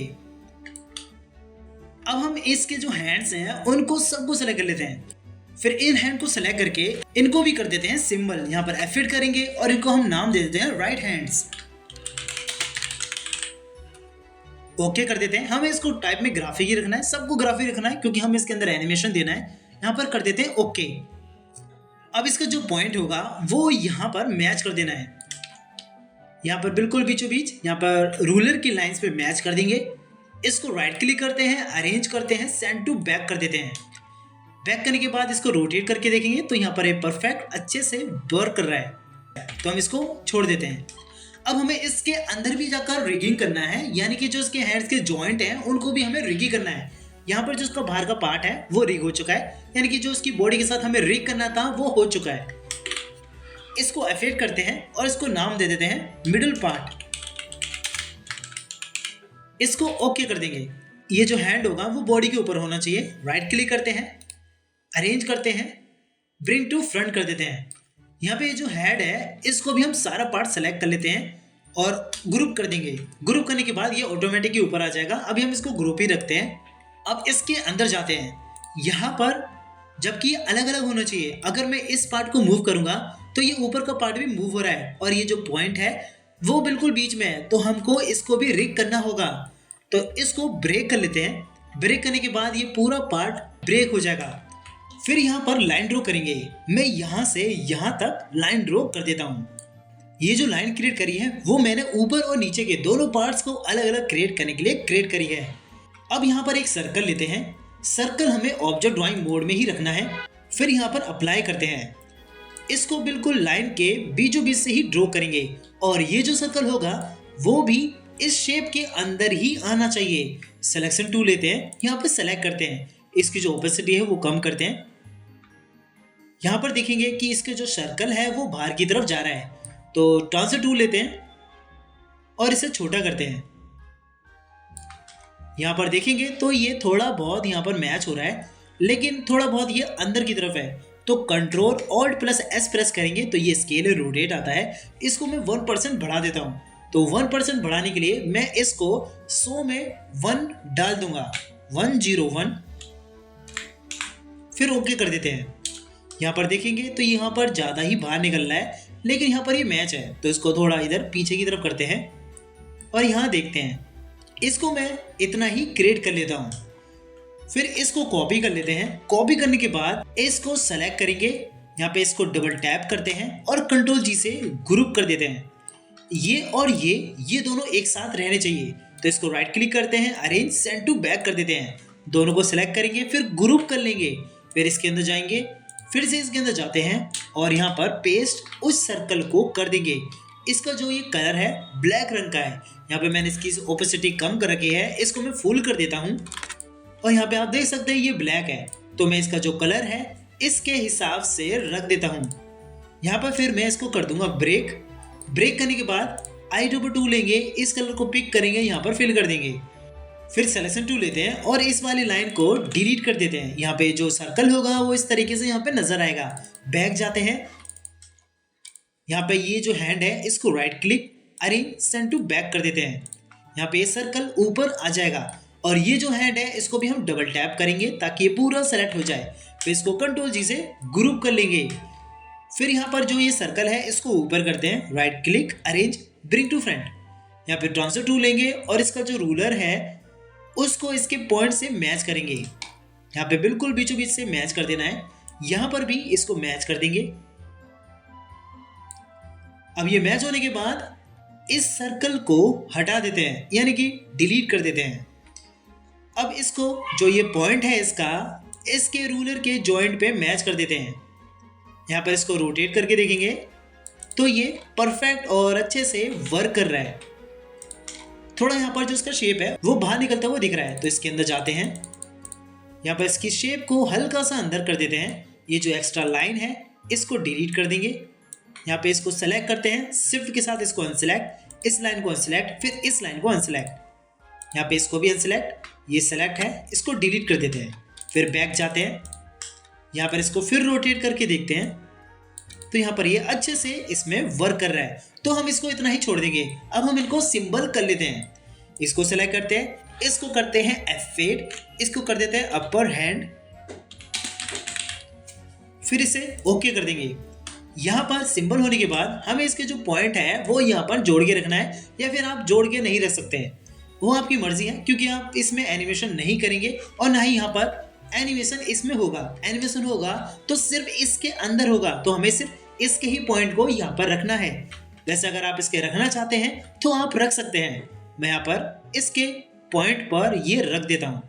अब हम इसके जो हैंड्स हैं उनको सबको सेलेक्ट कर लेते हैं। फिर इन हैंड को सेलेक्ट करके इनको भी कर देते हैं सिंबल। यहाँ पर F8 करेंगे और इनको हम नाम दे देते हैं राइट हैंड्स। ओके कर देते हैं। हमें इसको टाइप में ग्राफिक ही रखना है, सबको ग्राफिक रखना है क्योंकि हमें इसके अंदर एनिमेशन देना है। यहाँ पर कर देते हैं ओके। अब इसका जो पॉइंट होगा वो यहाँ पर मैच कर देना है। यहाँ पर बिल्कुल बीचों बीच यहाँ पर रूलर की लाइंस पे मैच कर देंगे। इसको राइट क्लिक करते हैं, अरेंज करते हैं, सेंड टू बैक कर देते हैं। बैक करने के बाद इसको रोटेट करके देखेंगे तो यहाँ पर ये परफेक्ट अच्छे से वर्क कर रहा है। तो हम इसको छोड़ देते हैं। अब हमें इसके अंदर भी जाकर रिगिंग करना है, यानी कि जो इसके हैंड्स के जॉइंट हैं उनको भी हमें रिगिंग करना है। यहाँ पर जो इसका बाहर का पार्ट है वो रिग हो चुका है, यानी कि जो इसकी बॉडी के साथ हमें रिग करना था वो हो चुका है। इसको F8 करते हैं और इसको नाम दे देते हैं मिडिल पार्ट। इसको ओके कर देंगे। ये जो हैंड होगा वो बॉडी के ऊपर होना चाहिए। राइट क्लिक करते हैं, अरेंज करते हैं, ब्रिंग टू फ्रंट कर देते हैं। यहाँ पे ये जो हेड है इसको भी हम सारा पार्ट सेलेक्ट कर लेते हैं और ग्रुप कर देंगे। ग्रुप करने के बाद ये ऑटोमेटिक ही ऊपर आ जाएगा। अभी हम इसको ग्रुप ही रखते हैं। अब इसके अंदर जाते हैं। यहाँ पर जबकि ये अलग अलग होना चाहिए, अगर मैं इस पार्ट को मूव करूंगा तो ये ऊपर का पार्ट भी मूव हो रहा है और ये जो पॉइंट है वो बिल्कुल बीच में है, तो हमको इसको भी रिग करना होगा। तो इसको ब्रेक कर लेते हैं। ब्रेक करने के बाद ये पूरा पार्ट ब्रेक हो जाएगा। फिर यहाँ पर लाइन ड्रॉ करेंगे। मैं यहाँ से यहाँ तक लाइन ड्रॉ कर देता हूँ। ये जो लाइन क्रिएट करी है वो मैंने ऊपर और नीचे के दोनों पार्ट्स को अलग अलग क्रिएट करने के लिए क्रिएट करी है। अब यहाँ पर एक सर्कल लेते हैं। सर्कल हमें ऑब्जेक्ट ड्राइंग मोड में ही रखना है। फिर यहाँ पर अप्लाई करते हैं। इसको बिल्कुल लाइन के बीचों बीच से ही ड्रॉ करेंगे और ये जो सर्कल होगा वो भी इस शेप के अंदर ही आना चाहिए। सिलेक्शन टूल लेते हैं, यहाँ पे सेलेक्ट करते हैं, इसकी जो ओपेसिटी है वो कम करते हैं। यहाँ पर देखेंगे कि इसके जो सर्कल है वो बाहर की तरफ जा रहा है, तो ट्रांसफर टूल लेते हैं और इसे छोटा करते हैं। यहाँ पर देखेंगे तो ये थोड़ा बहुत यहाँ पर मैच हो रहा है, लेकिन थोड़ा बहुत ये अंदर की तरफ है, तो control alt plus S press करेंगे तो ये स्केल रोटेट आता है। इसको मैं 1% बढ़ा देता हूँ, तो 1% बढ़ाने के लिए मैं इसको 100 में 1 डाल दूंगा, 101, फिर ओके कर देते हैं। यहाँ पर देखेंगे तो यहाँ पर ज़्यादा ही बाहर निकल रहा है, लेकिन यहाँ पर ये मैच है, तो इसको थोड़ा इधर पीछे की तरफ करते हैं और यहाँ देखते हैं। इसको मैं इतना ही क्रिएट कर लेता हूँ, फिर इसको कॉपी कर लेते हैं। कॉपी करने के बाद इसको सेलेक्ट करेंगे, यहाँ पे इसको डबल टैप करते हैं और कंट्रोल जी से ग्रुप कर देते हैं। ये और ये दोनों एक साथ रहने चाहिए, तो इसको राइट क्लिक करते हैं, अरेंज सेंड टू बैक कर देते हैं। दोनों को सिलेक्ट करेंगे, फिर ग्रुप कर लेंगे, फिर इसके अंदर जाएंगे, फिर से इसके अंदर जाते हैं और यहाँ पर पेस्ट उस सर्कल को कर देंगे। इसका जो ये कलर है ब्लैक रंग का है, यहाँ पे मैंने इसकी ओपेसिटी कम कर रखी है, इसको मैं फुल कर देता हूँ और यहाँ पे आप देख सकते हैं ये ब्लैक है, तो मैं इसका जो कलर है इसके हिसाब से रख देता हूँ। यहाँ पर फिर मैं इसको कर दूंगा ब्रेक। ब्रेक करने के बाद i2 लेंगे, इस कलर को पिक करेंगे, यहाँ पर फिल कर देंगे, फिर सिलेक्शन टूल लेते हैं और इस वाली लाइन को डिलीट कर देते हैं। यहाँ पे जो सर्कल होगा वो इस तरीके से यहाँ पे नजर आएगा। बैक जाते हैं, यहाँ पे ये जो हैंड है इसको right click arrange send to back कर देते हैं। यहाँ पे ये सर्कल ऊपर आ जाएगा और ये जो हैंड है इसको भी हम डबल टैप करेंगे ताकि ये पूरा सेलेक्ट हो जाए। फिर इसको कंट्रोल जी से ग्रुप कर लेंगे, फिर यहाँ पर जो ये सर्कल है इसको ऊपर करते हैं, right click arrange bring to front. यहाँ पे ट्रांसफर टूल लेंगे और इसका जो रूलर है उसको इसके पॉइंट से मैच करेंगे। यहाँ पे बिल्कुल बीचों बीच से मैच कर देना है, यहाँ पर भी इसको मैच कर देंगे। अब ये मैच होने के बाद इस सर्कल को हटा देते हैं, यानी कि डिलीट कर देते हैं। अब इसको जो ये पॉइंट है इसके रूलर के जॉइंट पे मैच कर देते हैं। यहाँ पर इसको रोटेट करके देखेंगे तो ये परफेक्ट और अच्छे से वर्क कर रहा है। थोड़ा यहाँ पर जो इसका शेप है वो बाहर निकलता हुआ दिख रहा है, तो इसके अंदर जाते हैं, यहाँ पर इसकी शेप को हल्का सा अंदर कर देते हैं। ये जो एक्स्ट्रा लाइन है इसको डिलीट कर देंगे। यहाँ पे इसको सेलेक्ट करते हैं, शिफ्ट के साथ इसको अनसेलेक्ट, इस लाइन को अनसेलेक्ट, फिर इस लाइन को अनसेलेक्ट। यहाँ पे इसको भी अनसेलेक्ट, ये सेलेक्ट है, इसको डिलीट कर देते हैं। फिर बैक जाते हैं, यहाँ पर इसको फिर रोटेट करके देखते हैं तो यहाँ पर ये अच्छे से इसमें वर्क कर रहा है, तो हम इसको इतना ही छोड़ देंगे। अब हम इनको सिंबल कर लेते हैं, इसको सेलेक्ट करते हैं, इसको करते हैं F8, इसको कर देते हैं अपर हैंड, फिर इसे ओके कर देंगे। यहाँ पर सिंबल होने के बाद हमें इसके जो पॉइंट है वो यहाँ पर जोड़ के रखना है, या फिर आप जोड़ के नहीं रख सकते हैं, वो आपकी मर्जी है, क्योंकि आप इसमें एनिमेशन नहीं करेंगे और ना ही यहाँ पर एनिमेशन इसमें होगा। एनिमेशन होगा तो सिर्फ इसके अंदर होगा, तो हमें सिर्फ इसके ही पॉइंट को यहाँ पर रखना है। वैसे अगर आप इसके रखना चाहते हैं तो आप रख सकते हैं। मैं यहाँ पर इसके पॉइंट पर ये रख देता हूं।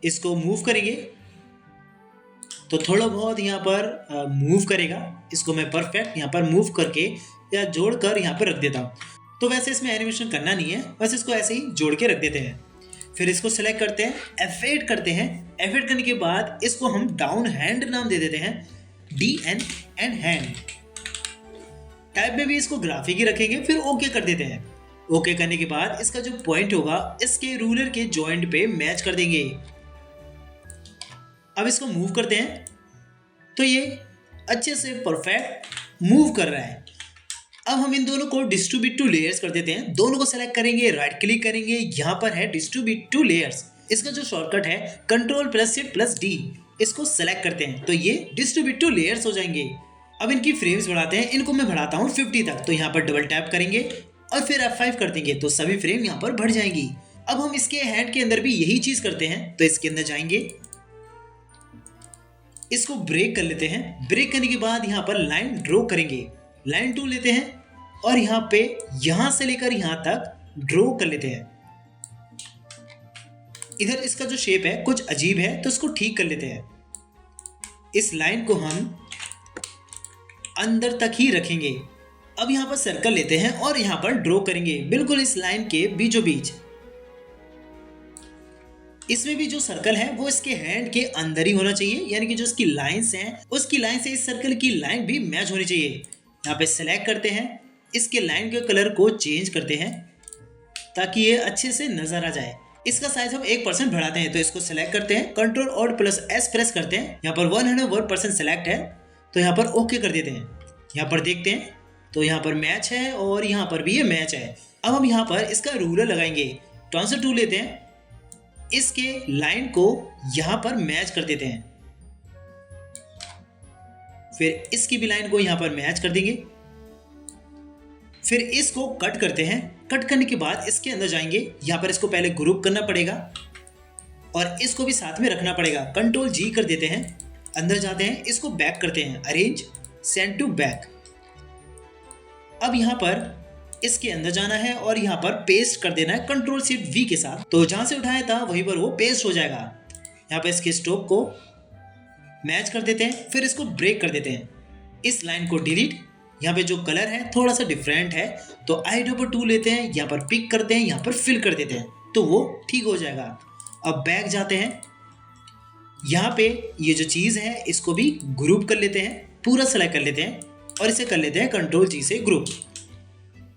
इसको मूव करेंगे तो थोड़ा बहुत यहाँ पर मूव करेगा। इसको मैं परफेक्ट यहाँ पर मूव करके या जोड़कर यहाँ पर रख देता हूँ। तो वैसे इसमें एनिमेशन करना नहीं है, बस इसको ऐसे ही जोड़ के रख देते हैं। फिर इसको सेलेक्ट करते हैं, F8 करते हैं। F8 करने के बाद इसको हम डाउन हैंड नाम दे देते हैं, DN एंड हैंड। टाइप में भी इसको ग्राफिक ही रखेंगे, फिर ओके कर देते हैं। ओके करने के बाद इसका जो पॉइंट होगा इसके रूलर के जॉइंट पे मैच कर देंगे। अब इसको मूव करते हैं तो ये अच्छे से परफेक्ट मूव कर रहा है। अब हम इन दोनों को डिस्ट्रीब्यूट टू लेयर्स कर देते हैं। दोनों को सेलेक्ट करेंगे, राइट क्लिक करेंगे, यहाँ पर है डिस्ट्रीब्यूट टू लेयर्स। इसका जो शॉर्टकट है Ctrl+Shift+D, इसको सेलेक्ट करते हैं तो ये डिस्ट्रीब्यूट टू लेयर्स हो जाएंगे। अब इनकी फ्रेम्स बढ़ाते हैं। इनको मैं बढ़ाता हूँ 50 तक, तो यहाँ पर डबल टैप करेंगे और फिर F5 कर देंगे तो सभी फ्रेम यहाँ पर बढ़ जाएंगी। अब हम इसके हैंड के अंदर भी यही चीज करते हैं, तो इसके अंदर जाएंगे, इसको ब्रेक कर लेते हैं। ब्रेक करने के बाद यहाँ पर लाइन ड्रॉ करेंगे। लाइन टूल लेते हैं और यहाँ पे यहाँ से लेकर यहाँ तक ड्रॉ कर लेते हैं। इधर इसका जो शेप है कुछ अजीब है तो इसको ठीक कर लेते हैं। इस लाइन को हम अंदर तक ही रखेंगे। अब यहाँ पर सर्कल लेते हैं और यहाँ पर ड्रॉ करेंगे बिल्कुल इस लाइन के बीचों बीच। इसमें भी जो सर्कल है वो इसके हैंड के अंदर ही होना चाहिए, यानी कि जो इसकी लाइंस हैं उसकी लाइन से इस सर्कल की लाइन भी मैच होनी चाहिए। यहाँ पे सेलेक्ट करते हैं, इसके लाइन के कलर को चेंज करते हैं ताकि ये अच्छे से नजर आ जाए। इसका साइज हम 1% बढ़ाते हैं, तो इसको सेलेक्ट करते हैं, Ctrl+Alt+S प्रेस करते हैं। यहाँ पर 101% सेलेक्ट है तो यहाँ पर ओके कर देते हैं। यहाँ पर देखते हैं तो यहाँ पर मैच है और यहाँ पर भी ये मैच है। अब हम यहाँ पर इसका रूलर लगाएंगे, ट्रांसफर टूल लेते हैं, इसके लाइन को यहाँ पर मैच कर देते हैं, फिर इसकी भी लाइन को यहाँ पर मैच कर देंगे, फिर इसको कट करते हैं। कट करने के बाद इसके अंदर जाएंगे, यहाँ पर इसको पहले ग्रुप करना पड़ेगा और इसको भी साथ में रखना पड़ेगा। Ctrl+G कर देते हैं, अंदर जाते हैं, इसको बैक करते हैं, अरेंज सेंड टू बैक। अब यहाँ पर इसके अंदर जाना है और यहाँ पर पेस्ट कर देना है Ctrl+Shift+V के साथ, तो जहां से उठाया था वहीं पर वो पेस्ट हो जाएगा। यहाँ पर इसके स्टॉक को मैच कर देते हैं, फिर इसको ब्रेक कर देते हैं, इस लाइन को डिलीट। यहाँ पे जो कलर है थोड़ा सा डिफरेंट है तो I2 लेते हैं, यहाँ पर पिक करते हैं, यहाँ पर फिल कर देते हैं तो वो ठीक हो जाएगा। अब बैक जाते हैं, यहाँ पे ये जो चीज़ है इसको भी ग्रुप कर लेते हैं, पूरा सेलेक्ट कर लेते हैं और इसे कर लेते हैं Ctrl+G से ग्रुप।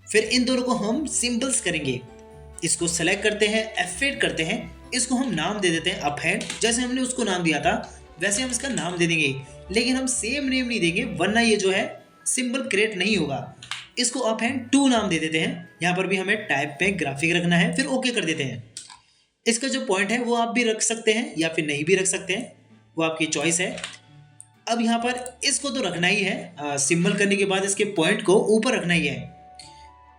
फिर इन दोनों को हम सिंबल्स करेंगे, इसको सेलेक्ट करते हैं, F8 करते हैं, इसको हम नाम दे देते हैं अप हैंड। जैसे हमने उसको नाम दिया था वैसे हम इसका नाम दे देंगे, लेकिन हम सेम नेम नहीं देंगे वरना ये जो है सिंबल क्रिएट नहीं होगा। इसको अप हैंड 2 नाम दे देते हैं। यहाँ पर भी हमें टाइप पे ग्राफिक रखना है, फिर ओके कर देते हैं। इसका जो पॉइंट है वो आप भी रख सकते हैं या फिर नहीं भी रख सकते हैं, वो आपकी चॉइस है। अब यहाँ पर इसको तो रखना ही है, सिंबल करने के बाद इसके पॉइंट को ऊपर रखना ही है।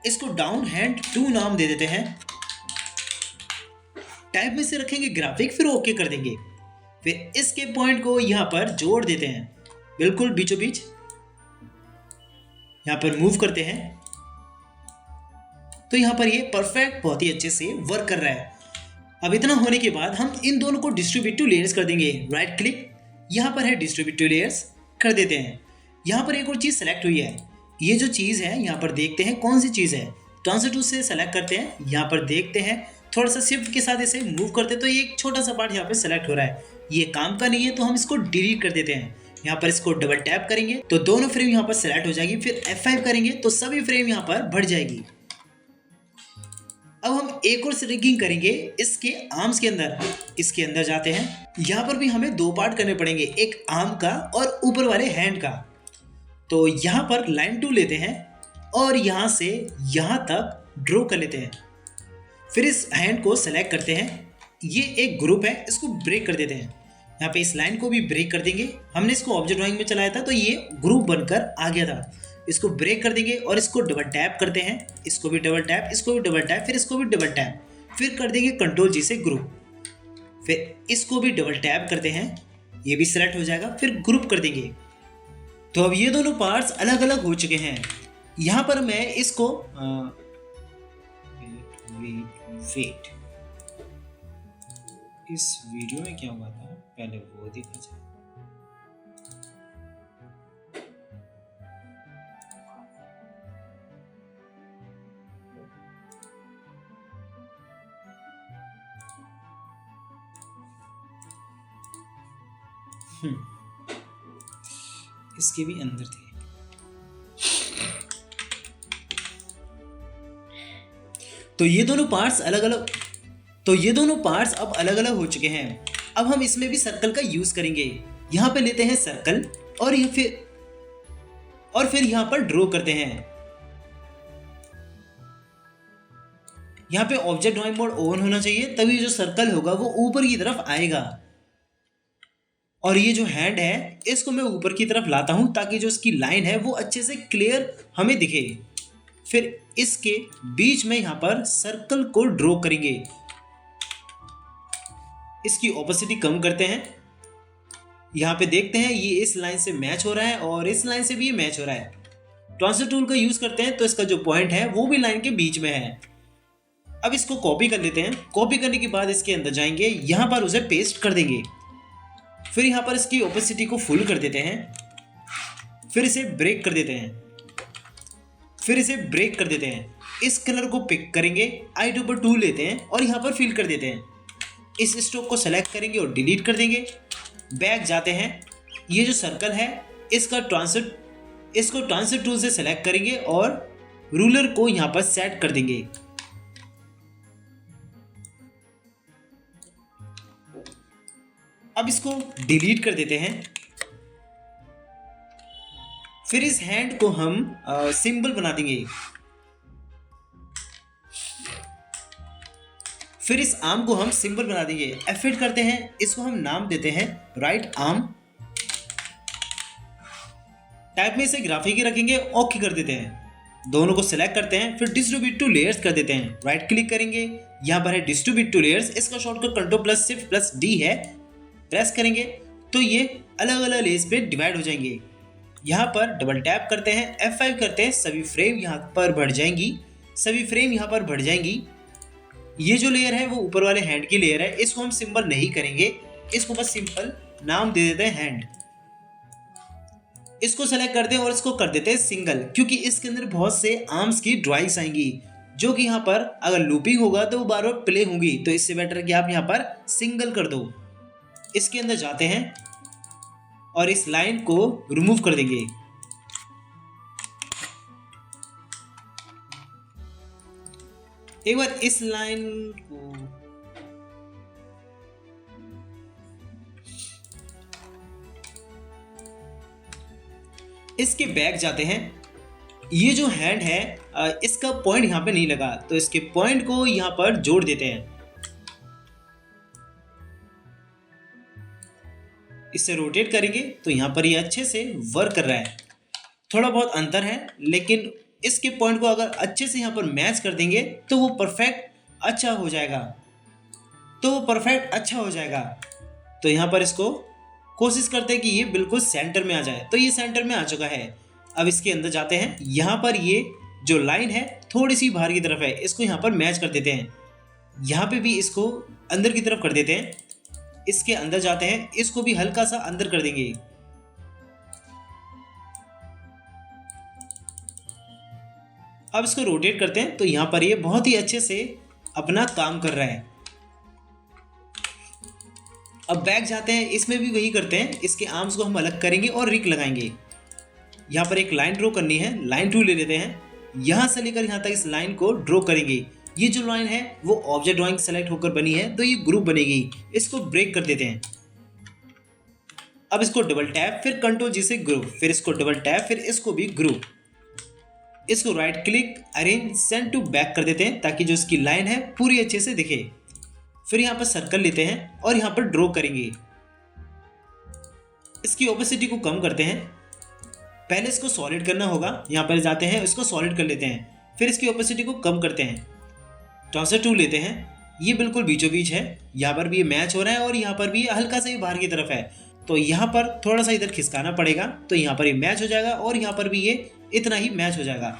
इसको डाउन हैंड 2 नाम दे देते हैं, टाइप में से रखेंगे ग्राफिक, फिर ओके कर देंगे। फिर इसके पॉइंट को यहाँ पर जोड़ देते हैं बिल्कुल बीचों बीच, यहाँ पर मूव करते हैं तो यहाँ पर ये परफेक्ट बहुत ही अच्छे से वर्क कर रहा है। अब इतना होने के बाद हम इन दोनों को डिस्ट्रीब्यूट टू लेयर्स कर देंगे। राइट क्लिक, यहाँ पर है डिस्ट्रीब्यूट टू लेयर्स, कर देते हैं। यहाँ पर एक और चीज़ सेलेक्ट हुई है, ये जो चीज़ है यहाँ पर देखते हैं कौन सी चीज़ है। ट्रांसफर टूल से सेलेक्ट करते हैं, यहाँ पर देखते हैं, थोड़ा सा शिफ्ट के साथ इसे मूव करते हैं तो ये एक छोटा सा पार्ट यहाँ पर सेलेक्ट हो रहा है, ये काम का नहीं है तो हम इसको डिलीट कर देते हैं। यहाँ पर इसको डबल टैप करेंगे तो दोनों फ्रेम यहाँ पर सेलेक्ट हो जाएगी, फिर F5 करेंगे तो सभी फ्रेम यहाँ पर बढ़ जाएगी। अब हम एक और सेटिंग करेंगे इसके आर्म्स के अंदर, इसके अंदर जाते हैं, यहाँ पर भी हमें 2 पार्ट करने पड़ेंगे, एक आर्म का और ऊपर वाले हैंड का। तो यहाँ पर लाइन 2 लेते हैं और यहाँ से यहाँ तक ड्रॉ कर लेते हैं, फिर इस हैंड को सेलेक्ट करते हैं, ये एक ग्रुप है, इसको ब्रेक कर देते हैं। यहाँ पे इस लाइन को भी ब्रेक कर देंगे, हमने इसको ऑब्जेक्ट ड्राइंग में चलाया था तो ये ग्रुप बनकर आ गया था। इसको ब्रेक कर देंगे और इसको डबल टैप करते हैं, इसको भी डबल टैप, इसको भी डबल टैप, फिर इसको भी डबल टैप, फिर कर देंगे Ctrl+G से ग्रुप, फिर इसको भी डबल टैप करते हैं, ये भी सिलेक्ट हो जाएगा, फिर ग्रुप कर देंगे। तो अब ये दोनों पार्ट्स अलग अलग हो चुके हैं। यहाँ पर मैं इसको वेट, इस वीडियो में क्या हुआ था पहले वो देखा जाए। इसके भी अंदर थे। तो ये दोनों पार्ट्स अब अलग अलग हो चुके हैं। अब हम इसमें भी सर्कल का यूज करेंगे। यहाँ पे लेते हैं सर्कल और फिर यहाँ पर ड्रॉ करते हैं। यहाँ पे ऑब्जेक्ट ड्राइंग मोड ऑन होना चाहिए, तभी जो सर्कल होगा वो ऊपर की तरफ आएगा। और ये जो हैंड है इसको मैं ऊपर की तरफ लाता हूं ताकि जो इसकी लाइन है वो अच्छे से क्लियर हमें दिखे। फिर इसके बीच में यहाँ पर सर्कल को ड्रॉ करेंगे, इसकी ओपेसिटी कम करते हैं। यहाँ पे देखते हैं ये इस लाइन से मैच हो रहा है और इस लाइन से भी ये मैच हो रहा है। ट्रांसफर टूल का यूज करते हैं तो इसका जो पॉइंट है वो भी लाइन के बीच में है। अब इसको कॉपी कर लेते हैं। कॉपी करने के बाद इसके अंदर जाएंगे, यहाँ पर उसे पेस्ट कर देंगे, फिर यहाँ पर इसकी ओपेसिटी को फुल कर देते हैं, फिर इसे ब्रेक कर देते हैं, फिर इसे ब्रेक कर देते हैं। इस कलर को पिक करेंगे, i2 लेते हैं और यहाँ पर फिल कर देते हैं। इस स्ट्रोक को सेलेक्ट करेंगे और डिलीट कर देंगे। बैक जाते हैं, ये जो सर्कल है इसको ट्रांसलेट टूल से सेलेक्ट करेंगे और रूलर को यहाँ पर सेट कर देंगे। अब इसको डिलीट कर देते हैं। फिर इस हैंड को हम सिंबल बना देंगे। फिर इस आर्म को हम सिंबल बना देंगे। एफेक्ट करते हैं, इसको हम नाम देते हैं राइट आर्म। टाइप में इसे ग्राफिक ही रखेंगे, ओके कर देते हैं। दोनों को सिलेक्ट करते हैं, फिर डिस्ट्रीब्यूट टू लेयर्स कर देते हैं। राइट क्लिक करेंगे, यहाँ पर है डिस्ट्रीब्यूट टू लेयर्स, इसका शॉर्टकट Ctrl+Shift+D है। प्रेस करेंगे तो ये अलग अलग लेयर्स पे डिवाइड हो जाएंगे। यहाँ पर डबल टैप करते हैं, F5 करते हैं, सभी फ्रेम यहाँ पर बढ़ जाएंगी। ये जो लेयर है वो ऊपर वाले हैंड की लेयर है, इसको हम सिंबल नहीं करेंगे, इसको बस सिंपल नाम दे देते हैं हैंड। इसको सेलेक्ट करते हैं और इसको कर देते हैं सिंगल, क्योंकि इसके अंदर बहुत से आर्म्स की ड्राइंग्स आएंगी जो कि यहाँ पर अगर लूपिंग होगा तो वो बार बार प्ले होंगी। तो इससे बेटर कि आप यहाँ पर सिंगल कर दो। इसके अंदर जाते हैं और इस लाइन को रिमूव कर देंगे। एक बार इस लाइन को इसके बैक जाते हैं। ये जो हैंड है इसका पॉइंट यहाँ पे नहीं लगा, तो इसके पॉइंट को यहाँ पर जोड़ देते हैं। इसे रोटेट करेंगे तो यहाँ पर ये अच्छे से वर्क कर रहा है। थोड़ा बहुत अंतर है, लेकिन इसके पॉइंट को अगर अच्छे से यहाँ पर मैच कर देंगे तो वो परफेक्ट अच्छा हो जाएगा। तो यहाँ पर इसको कोशिश करते हैं कि ये बिल्कुल सेंटर में आ जाए। तो ये सेंटर में आ चुका है। अब इसके अंदर जाते हैं, यहाँ पर ये जो लाइन है थोड़ी सी बाहर की तरफ है, इसको यहाँ पर मैच कर देते हैं। यहाँ पे भी इसको अंदर की तरफ कर देते हैं। इसके अंदर जाते हैं, इसको भी हल्का सा अंदर कर देंगे। अब इसको रोटेट करते हैं तो यहाँ पर ये बहुत ही अच्छे से अपना काम कर रहा है। अब बैक जाते हैं, इसमें भी वही करते हैं। इसके आर्म्स को हम अलग करेंगे और रिक लगाएंगे। यहाँ पर एक लाइन ड्रॉ करनी है, लाइन टूल ले लेते हैं। यहाँ से लेकर यहाँ तक इस लाइन को ड्रॉ करेंगे। ये जो लाइन है वो ऑब्जेक्ट ड्राइंग सेलेक्ट होकर बनी है, तो ये ग्रुप बनेगी। इसको ब्रेक कर देते हैं। अब इसको डबल टैप, फिर Ctrl+G से ग्रुप, फिर इसको डबल टैप, फिर इसको भी ग्रुप। इसको right click, arrange, send to back कर देते हैं ताकि जो इसकी लाइन है पूरी अच्छे से दिखे। फिर यहाँ पर सर्कल लेते हैं और यहाँ पर ड्रॉ करेंगे। इसकी ओपेसिटी को कम करते हैं। पहले इसको सॉलिड करना होगा, यहाँ पर जाते हैं, इसको सॉलिड कर लेते हैं। फिर इसकी ओपेसिटी को कम करते हैं। ट्रांसफर टूल लेते हैं, ये बिल्कुल बीचों बीच है। यहाँ पर भी ये मैच हो रहा है और यहाँ पर भी ये हल्का सा ही बाहर की तरफ है, तो यहाँ पर थोड़ा सा इधर खिसकाना पड़ेगा, तो यहाँ पर ये मैच हो जाएगा और यहाँ पर भी ये इतना ही मैच हो जाएगा।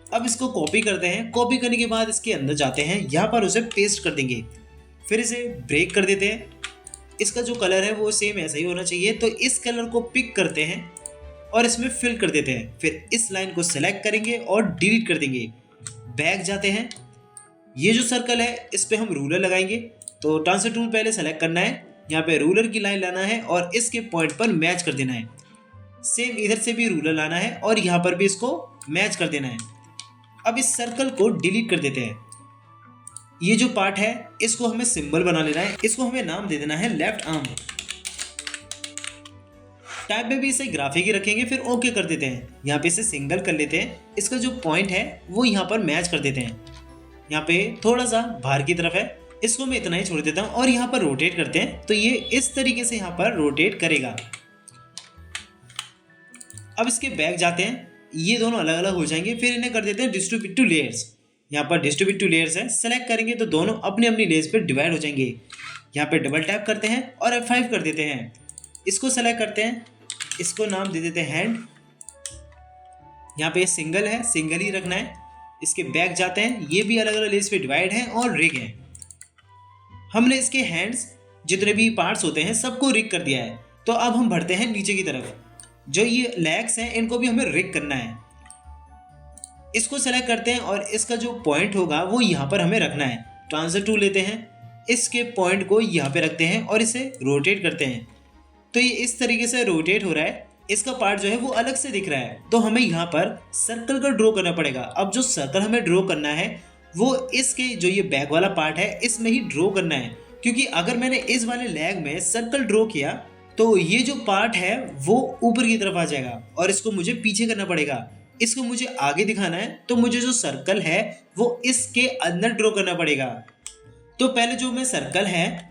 अब इसको कॉपी करते हैं। कॉपी करने के बाद इसके अंदर जाते हैं, यहाँ पर उसे पेस्ट कर देंगे। फिर इसे ब्रेक कर देते हैं। इसका जो कलर है वो सेम ऐसा ही होना चाहिए, तो इस कलर को पिक करते हैं और इसमें फिल कर देते हैं। फिर इस लाइन को सेलेक्ट करेंगे और डिलीट कर देंगे। बैक जाते हैं, ये जो सर्कल है इस पे हम रूलर लगाएंगे। तो ट्रांसफर टूल पहले सेलेक्ट करना है, यहाँ पे रूलर की लाइन लाना है और इसके पॉइंट पर मैच कर देना है। सेम इधर से भी रूलर लाना है और यहाँ पर भी इसको मैच कर देना है। अब इस सर्कल को डिलीट कर देते हैं। ये जो पार्ट है इसको हमें सिंबल बना लेना है। इसको हमें नाम दे देना है लेफ्ट आर्म। टाइप में भी इसे ग्राफिक ही रखेंगे, फिर ओके कर देते हैं। यहाँ पे इसे सिंगल कर लेते हैं। इसका जो पॉइंट है वो यहाँ पर मैच कर देते हैं। यहाँ पे थोड़ा सा बाहर की तरफ है, इसको मैं इतना ही छोड़ देता हूँ और यहाँ पर रोटेट करते हैं, तो ये इस तरीके से यहाँ पर रोटेट करेगा। अब इसके बैक जाते हैं, ये दोनों अलग अलग हो जाएंगे। फिर इन्हें कर देते हैं डिस्ट्रीब्यूट टू लेयर्स। यहाँ पर डिस्ट्रीब्यूट टू लेयर्स है, सेलेक्ट करेंगे तो दोनों अपनी अपनी लेयर्स पे डिवाइड हो जाएंगे। यहाँ पे डबल टैप करते हैं और F5 कर देते हैं। इसको सेलेक्ट करते हैं, इसको नाम दे देते हैं हैंड। यहाँ पे सिंगल है, सिंगल ही रखना है। इसके बैक जाते हैं, ये भी अलग अलग लेयर्स पे डिवाइड है और रिग है। हमने इसके हैंड्स जितने भी पार्ट्स होते हैं सबको रिग कर दिया है। तो अब हम बढ़ते हैं नीचे की तरफ। जो ये लेग्स हैं इनको भी हमें रिग करना है। इसको सेलेक्ट करते हैं और इसका जो पॉइंट होगा वो यहाँ पर हमें रखना है। ट्रांसफर टूल लेते हैं, इसके पॉइंट को यहाँ पे रखते हैं और इसे रोटेट करते हैं। तो ये इस तरीके से रोटेट हो रहा है, इसका पार्ट जो है वो अलग से दिख रहा है। तो हमें यहाँ पर सर्कल का ड्रॉ करना पड़ेगा। अब जो सर्कल हमें ड्रॉ करना है वो इसके जो ये बैक वाला पार्ट है इसमें ही ड्रॉ करना है, क्योंकि अगर मैंने इस वाले लेग में सर्कल ड्रॉ किया तो ये जो पार्ट है वो ऊपर की तरफ आ जाएगा और इसको मुझे पीछे करना पड़ेगा। इसको मुझे आगे दिखाना है तो मुझे जो सर्कल है वो इसके अंदर ड्रॉ करना पड़ेगा। तो पहले जो मैं सर्कल है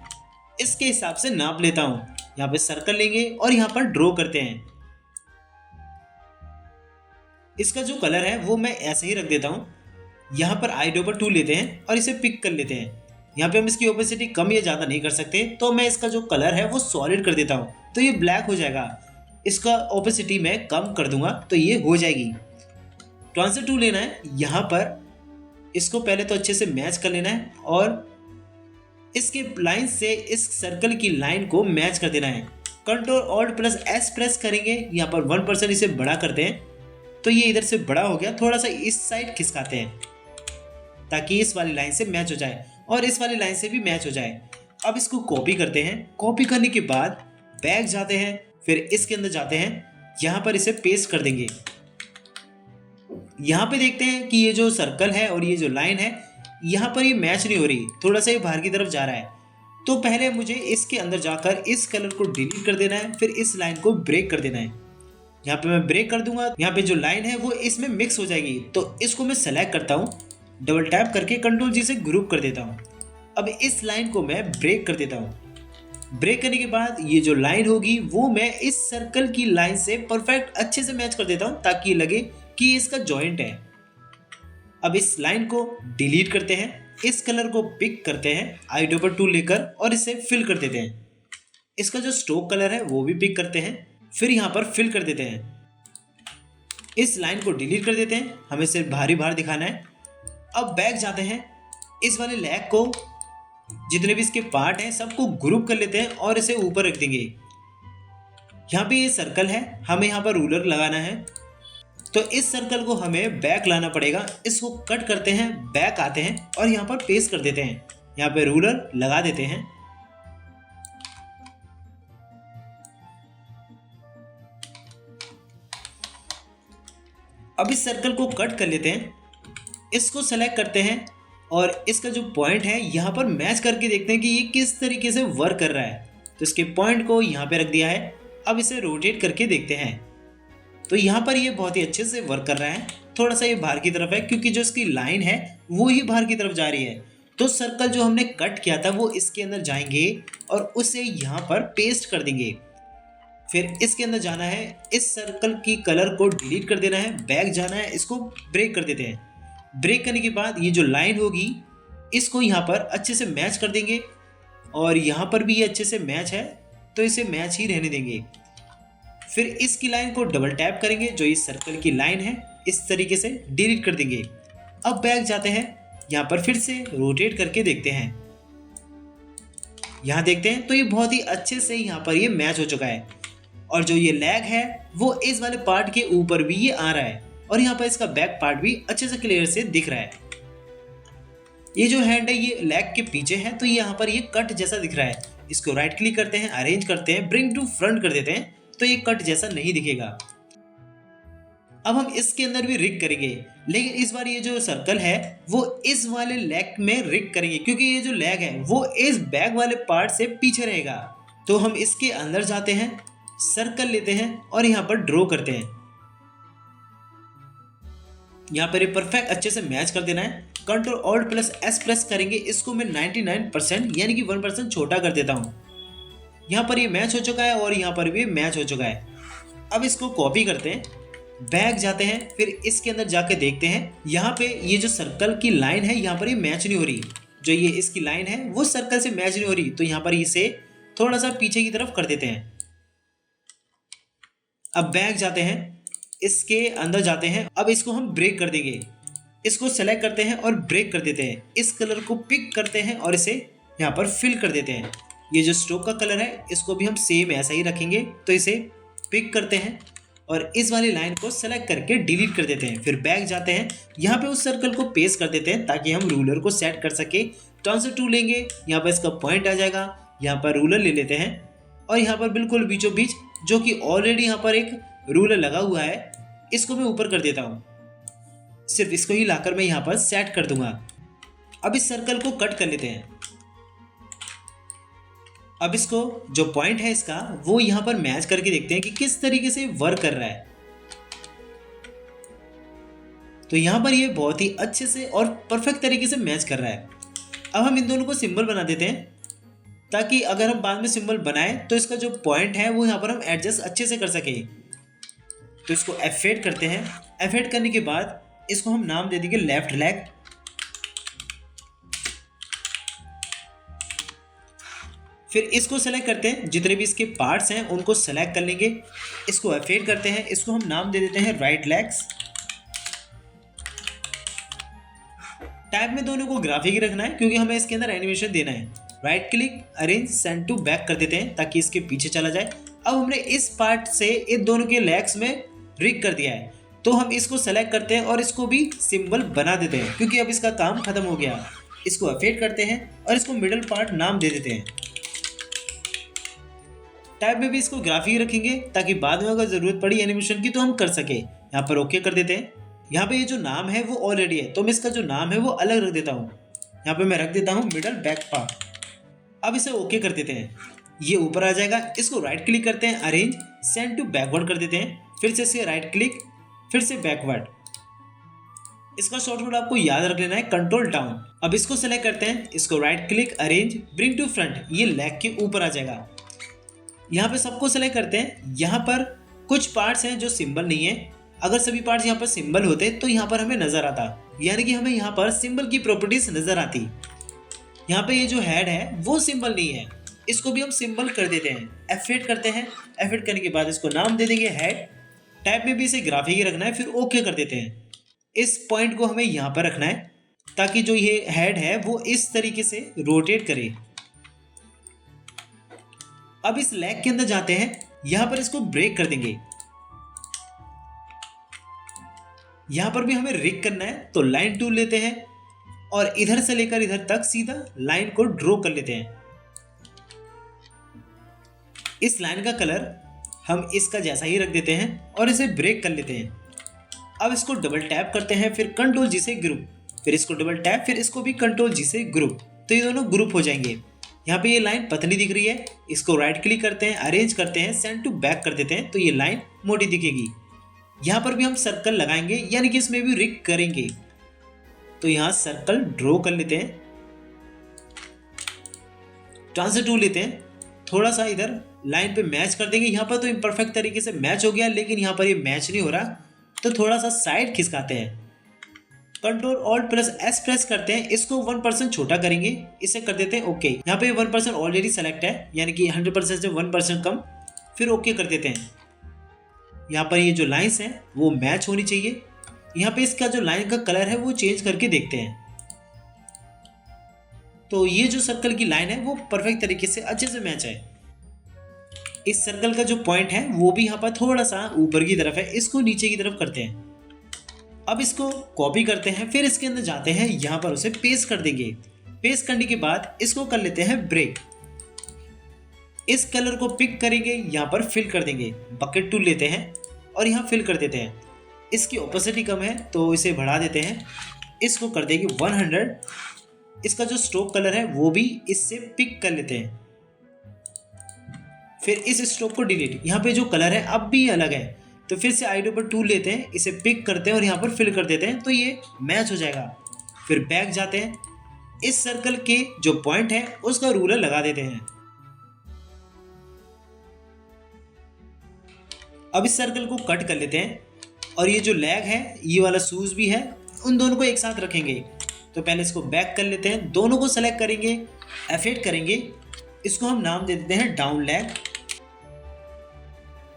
इसके हिसाब से नाप लेता हूँ। यहाँ पे सर्कल लेंगे और यहाँ पर ड्रॉ करते हैं। इसका जो कलर है वो मैं ऐसे ही रख देता हूँ। यहाँ पर आईडोपर टूल लेते हैं और इसे पिक कर लेते हैं। यहाँ पे हम इसकी ओपेसिटी कम या ज़्यादा नहीं कर सकते, तो मैं इसका जो कलर है वो सॉलिड कर देता हूँ, तो ये ब्लैक हो जाएगा। इसका ओपेसिटी मैं कम कर दूंगा तो ये हो जाएगी। ट्रांसफर टूल लेना है, यहाँ पर इसको पहले तो अच्छे से मैच कर लेना है और इसके लाइन से इस सर्कल की लाइन को मैच कर देना है। Control alt plus S press करेंगे, यहाँ पर 1% इसे बड़ा करते हैं तो ये इधर से बड़ा हो गया। थोड़ा सा इस साइड खिसकाते हैं ताकि इस वाली लाइन से मैच हो जाए और इस वाली लाइन से भी मैच हो जाए। अब इसको कॉपी करते हैं। कॉपी करने के बाद बैक जाते हैं, फिर इसके अंदर जाते हैं, यहाँ पर इसे पेस्ट कर देंगे। यहाँ पे देखते हैं कि ये जो सर्कल है और ये जो लाइन है यहाँ पर ये मैच नहीं हो रही, थोड़ा सा ये बाहर की तरफ जा रहा है। तो पहले मुझे इसके अंदर जाकर इस कलर को डिलीट कर देना है, फिर इस लाइन को ब्रेक कर देना है। यहाँ पे मैं ब्रेक कर दूंगा, यहाँ पे जो लाइन है वो इसमें मिक्स हो जाएगी। तो इसको मैं सेलेक्ट करता हूँ, डबल टैप करके कंट्रोल जी से ग्रुप कर देता हूँ। अब इस लाइन को मैं ब्रेक कर देता हूँ। ब्रेक करने के बाद ये जो लाइन होगी वो मैं इस सर्कल की लाइन से परफेक्ट अच्छे से मैच कर देता हूँ ताकि लगे कि इसका जॉइंट है। अब इस लाइन को डिलीट करते हैं, इस कलर को पिक करते हैं आईडोपर टूल लेकर और इसे फिल कर देते हैं। इसका जो स्ट्रोक कलर है वो भी पिक करते हैं, फिर यहाँ पर फिल कर देते हैं। इस लाइन को डिलीट कर देते हैं, हमें सिर्फ बाहरी बाहर दिखाना है। अब बैक जाते हैं, इस वाले लेग को जितने भी इसके पार्ट हैं सबको ग्रुप कर लेते हैं और इसे ऊपर रख देंगे। यहाँ पे ये सर्कल है, हमें यहाँ पर रूलर लगाना है तो इस सर्कल को हमें बैक लाना पड़ेगा। इसको कट करते हैं, बैक आते हैं और यहाँ पर पेस्ट कर देते हैं। यहाँ पे रूलर लगा देते हैं। अब इस सर्कल को कट कर लेते हैं, इसको सेलेक्ट करते हैं और इसका जो पॉइंट है यहाँ पर मैच करके देखते हैं कि ये किस तरीके से वर्क कर रहा है। तो इसके पॉइंट को यहाँ पे रख दिया है। अब इसे रोटेट करके देखते हैं तो यहाँ पर ये बहुत ही अच्छे से वर्क कर रहा है। थोड़ा सा ये बाहर की तरफ है क्योंकि जो इसकी लाइन है वो ही बाहर की तरफ जा रही है। तो सर्कल जो हमने कट किया था वो इसके अंदर जाएंगे और उसे यहाँ पर पेस्ट कर देंगे। फिर इसके अंदर जाना है, इस सर्कल की कलर को डिलीट कर देना है, बैक जाना है, इसको ब्रेक कर देते हैं। ब्रेक करने के बाद ये जो लाइन होगी इसको यहाँ पर अच्छे से मैच कर देंगे और यहाँ पर भी ये अच्छे से मैच है तो इसे मैच ही रहने देंगे। फिर इसकी लाइन को डबल टैप करेंगे, जो इस सर्कल की लाइन है इस तरीके से डिलीट कर देंगे। अब बैक जाते हैं, यहाँ पर फिर से रोटेट करके देखते हैं। यहाँ देखते हैं तो ये बहुत ही अच्छे से यहाँ पर ये मैच हो चुका है और जो ये लेग है वो इस वाले पार्ट के ऊपर भी ये आ रहा है और यहाँ पर इसका बैक पार्ट भी अच्छे से क्लियर से दिख रहा है। ये जो हैंड है ये लेग के पीछे है तो यहाँ पर ये कट जैसा दिख रहा है। इसको राइट क्लिक करते हैं, अरेंज करते हैं, ब्रिंग टू फ्रंट कर देते हैं तो ये कट जैसा नहीं दिखेगा। अब हम इसके अंदर भी रिग करेंगे, लेकिन इस बार ये जो सर्कल है वो इस वाले लेग में रिग करेंगे क्योंकि ये जो लेग है वो इस बैक वाले पार्ट से पीछे रहेगा। तो हम इसके अंदर जाते हैं, सर्कल लेते हैं और यहाँ पर ड्रॉ करते हैं। यहाँ पर ये परफेक्ट अच्छे से मैच कर देना है। Control alt plus S press करेंगे, इसको मैं 99% यानी कि 1% छोटा कर देता हूँ। यहाँ पर ये मैच हो चुका है और यहाँ पर भी मैच हो चुका है। अब इसको कॉपी करते हैं, बैक जाते हैं, फिर इसके अंदर जाके देखते हैं। यहाँ पे ये जो सर्कल की लाइन है यहाँ पर ये मैच नहीं हो रही, जो ये इसकी लाइन है वो सर्कल से मैच नहीं हो रही, तो यहाँ पर इसे थोड़ा सा पीछे की तरफ कर देते हैं। अब बैक जाते हैं, इसके अंदर जाते हैं, अब इसको हम ब्रेक कर देंगे। इसको सेलेक्ट करते हैं और ब्रेक कर देते हैं। इस कलर को पिक करते हैं और इसे यहाँ पर फिल कर देते हैं। ये जो स्ट्रोक का कलर है इसको भी हम सेम ऐसा ही रखेंगे, तो इसे पिक करते हैं और इस वाली लाइन को सेलेक्ट करके डिलीट कर देते हैं। फिर बैक जाते हैं, यहाँ पे उस सर्कल को पेस्ट कर देते हैं ताकि हम रूलर को सेट कर सके। ट्रांसफर टूल लेंगे, यहाँ पर इसका पॉइंट आ जाएगा, यहाँ पर रूलर ले लेते हैं और यहाँ पर बिल्कुल बीचों बीच जो कि ऑलरेडी यहाँ पर एक रूलर लगा हुआ है इसको मैं ऊपर कर देता हूँ। सिर्फ इसको ही लाकर मैं यहाँ पर सेट कर दूंगा। अब इस सर्कल को कट कर लेते हैं। अब इसको जो पॉइंट है इसका वो यहाँ पर मैच करके देखते हैं कि किस तरीके से वर्क कर रहा है। तो यहाँ पर ये बहुत ही अच्छे से और परफेक्ट तरीके से मैच कर रहा है। अब हम इन दोनों को सिंबल बना देते हैं ताकि अगर हम बाद में सिंबल बनाएं तो इसका जो पॉइंट है वो यहाँ पर हम एडजस्ट अच्छे से कर सकें। तो इसको F8 करते हैं। F8 करने के बाद इसको हम नाम दे देंगे लेफ्ट लेग। फिर इसको सेलेक्ट करते हैं, जितने भी इसके पार्ट्स हैं उनको सेलेक्ट कर लेंगे। इसको F8 करते हैं, इसको हम नाम दे देते हैं राइट लेग्स। टाइप में दोनों को ग्राफिक ही रखना है क्योंकि हमें इसके अंदर एनिमेशन देना है। Right click, arrange, send to back कर देते हैं ताकि इसके पीछे चला जाए। अब हमने इस पार्ट से इन दोनों के लेग्स में रिग कर दिया है, तो हम इसको सेलेक्ट करते हैं और इसको भी सिंबल बना देते हैं क्योंकि अब इसका काम खत्म हो गया। इसको F8 करते हैं और इसको मिडल पार्ट नाम दे देते हैं। टाइप में भी इसको ग्राफिक रखेंगे ताकि बाद में अगर जरूरत पड़ी एनिमेशन की तो हम कर सके। यहाँ पर ओके कर देते हैं। यहाँ पे ये जो नाम है वो ऑलरेडी है तो मैं इसका जो नाम है वो अलग रख देता हूँ। यहाँ पे मैं रख देता हूँ मिडल बैक पार्ट। अब इसे ओके कर देते हैं, ये ऊपर आ जाएगा। इसको राइट क्लिक करते हैं, अरेंज, सेंड टू बैकवर्ड कर देते हैं। फिर से इसे राइट क्लिक, फिर से बैकवर्ड। इसका शॉर्टकट आपको याद रख लेना है, कंट्रोल डाउन। अब इसको सेलेक्ट करते हैं, इसको right click, arrange, bring to front, ये लेग के ऊपर आ जाएगा। यहाँ पे सबको सेलेक्ट करते हैं। यहाँ पर कुछ पार्ट्स हैं जो सिंबल नहीं है, अगर सभी पार्ट्स यहाँ पर सिंबल होते तो यहाँ पर हमें नजर आता, यानी कि हमें यहाँ पर सिंबल की प्रॉपर्टीज नजर आती। यहाँ पे ये जो हेड है वो सिंबल नहीं है, इसको भी हम सिंबल कर देते हैं। F8 करते हैं। F8 करने के बाद इसको नाम दे देंगे हेड। टाइप में भी इसे ग्राफिक ही रखना है, फिर ओके कर देते हैं। इस पॉइंट को हमें यहाँ पर रखना है ताकि जो ये हेड है वो इस तरीके से रोटेट करे। अब इस लेग के अंदर जाते हैं, यहाँ पर इसको ब्रेक कर देंगे। यहाँ पर भी हमें रिग करना है तो लाइन टूल लेते हैं और इधर से लेकर इधर तक सीधा लाइन को ड्रॉ कर लेते हैं। इस लाइन का कलर हम इसका जैसा ही रख देते हैं और इसे ब्रेक कर लेते हैं। अब इसको डबल टैप करते हैं, फिर कंट्रोल जी से ग्रुप, फिर इसको डबल टैप, फिर इसको भी कंट्रोल जी से ग्रुप, तो ये दोनों ग्रुप हो जाएंगे। यहाँ पे ये लाइन पतली दिख रही है, इसको राइट क्लिक करते हैं, अरेंज करते हैं, सेंड टू बैक कर देते हैं तो ये लाइन मोटी दिखेगी। यहाँ पर भी हम सर्कल लगाएंगे, यानी कि इसमें भी रिग करेंगे। तो यहाँ सर्कल ड्रॉ कर लेते हैं, ट्रांसफर टूल लेते हैं, थोड़ा सा इधर लाइन पे मैच कर देंगे। यहाँ पर तो इम्परफेक्ट तरीके से मैच हो गया, लेकिन यहाँ पर ये मैच नहीं हो रहा तो थोड़ा सा साइड खिसकाते हैं। Control alt plus S press करते हैं, इसको 1% छोटा करेंगे, इसे कर देते हैं ओके। यहाँ पे 1% ऑलरेडी सेलेक्ट है, यानी कि 100% से 1% कम, फिर ओके कर देते हैं। यहाँ पर ये जो लाइंस हैं वो मैच होनी चाहिए। यहाँ पे इसका जो लाइन का कलर है वो चेंज करके देखते हैं। तो ये जो सर्कल की लाइन है वो परफेक्ट तरीके से अच्छे से मैच है। इस सर्कल का जो पॉइंट है वो भी यहाँ पर थोड़ा सा ऊपर की तरफ है, इसको नीचे की तरफ करते हैं। अब इसको कॉपी करते हैं, फिर इसके अंदर जाते हैं, यहाँ पर उसे पेस्ट कर देंगे। पेस्ट करने के बाद इसको कर लेते हैं ब्रेक। इस कलर को पिक करेंगे, यहाँ पर फिल कर देंगे, बकेट टूल लेते हैं और यहाँ फिल कर देते हैं। इसकी ओपेसिटी कम है तो इसे बढ़ा देते हैं, इसको कर देंगे 100। इसका जो स्ट्रोक कलर है वो भी इससे पिक कर लेते हैं, फिर इस स्ट्रोक को डिलीट। यहाँ पे जो कलर है अब भी अलग है, तो फिर से आइडियो पर टूल लेते हैं, इसे पिक करते हैं और यहाँ पर फिल कर देते हैं तो ये मैच हो जाएगा। फिर बैक जाते हैं, इस सर्कल के जो पॉइंट है उसका रूलर लगा देते हैं। अब इस सर्कल को कट कर लेते हैं और ये जो लेग है, ये वाला शूज भी है, उन दोनों को एक साथ रखेंगे। तो पहले इसको बैक कर लेते हैं, दोनों को सेलेक्ट करेंगे, F8 करेंगे, इसको हम नाम दे देते हैं डाउन लेग।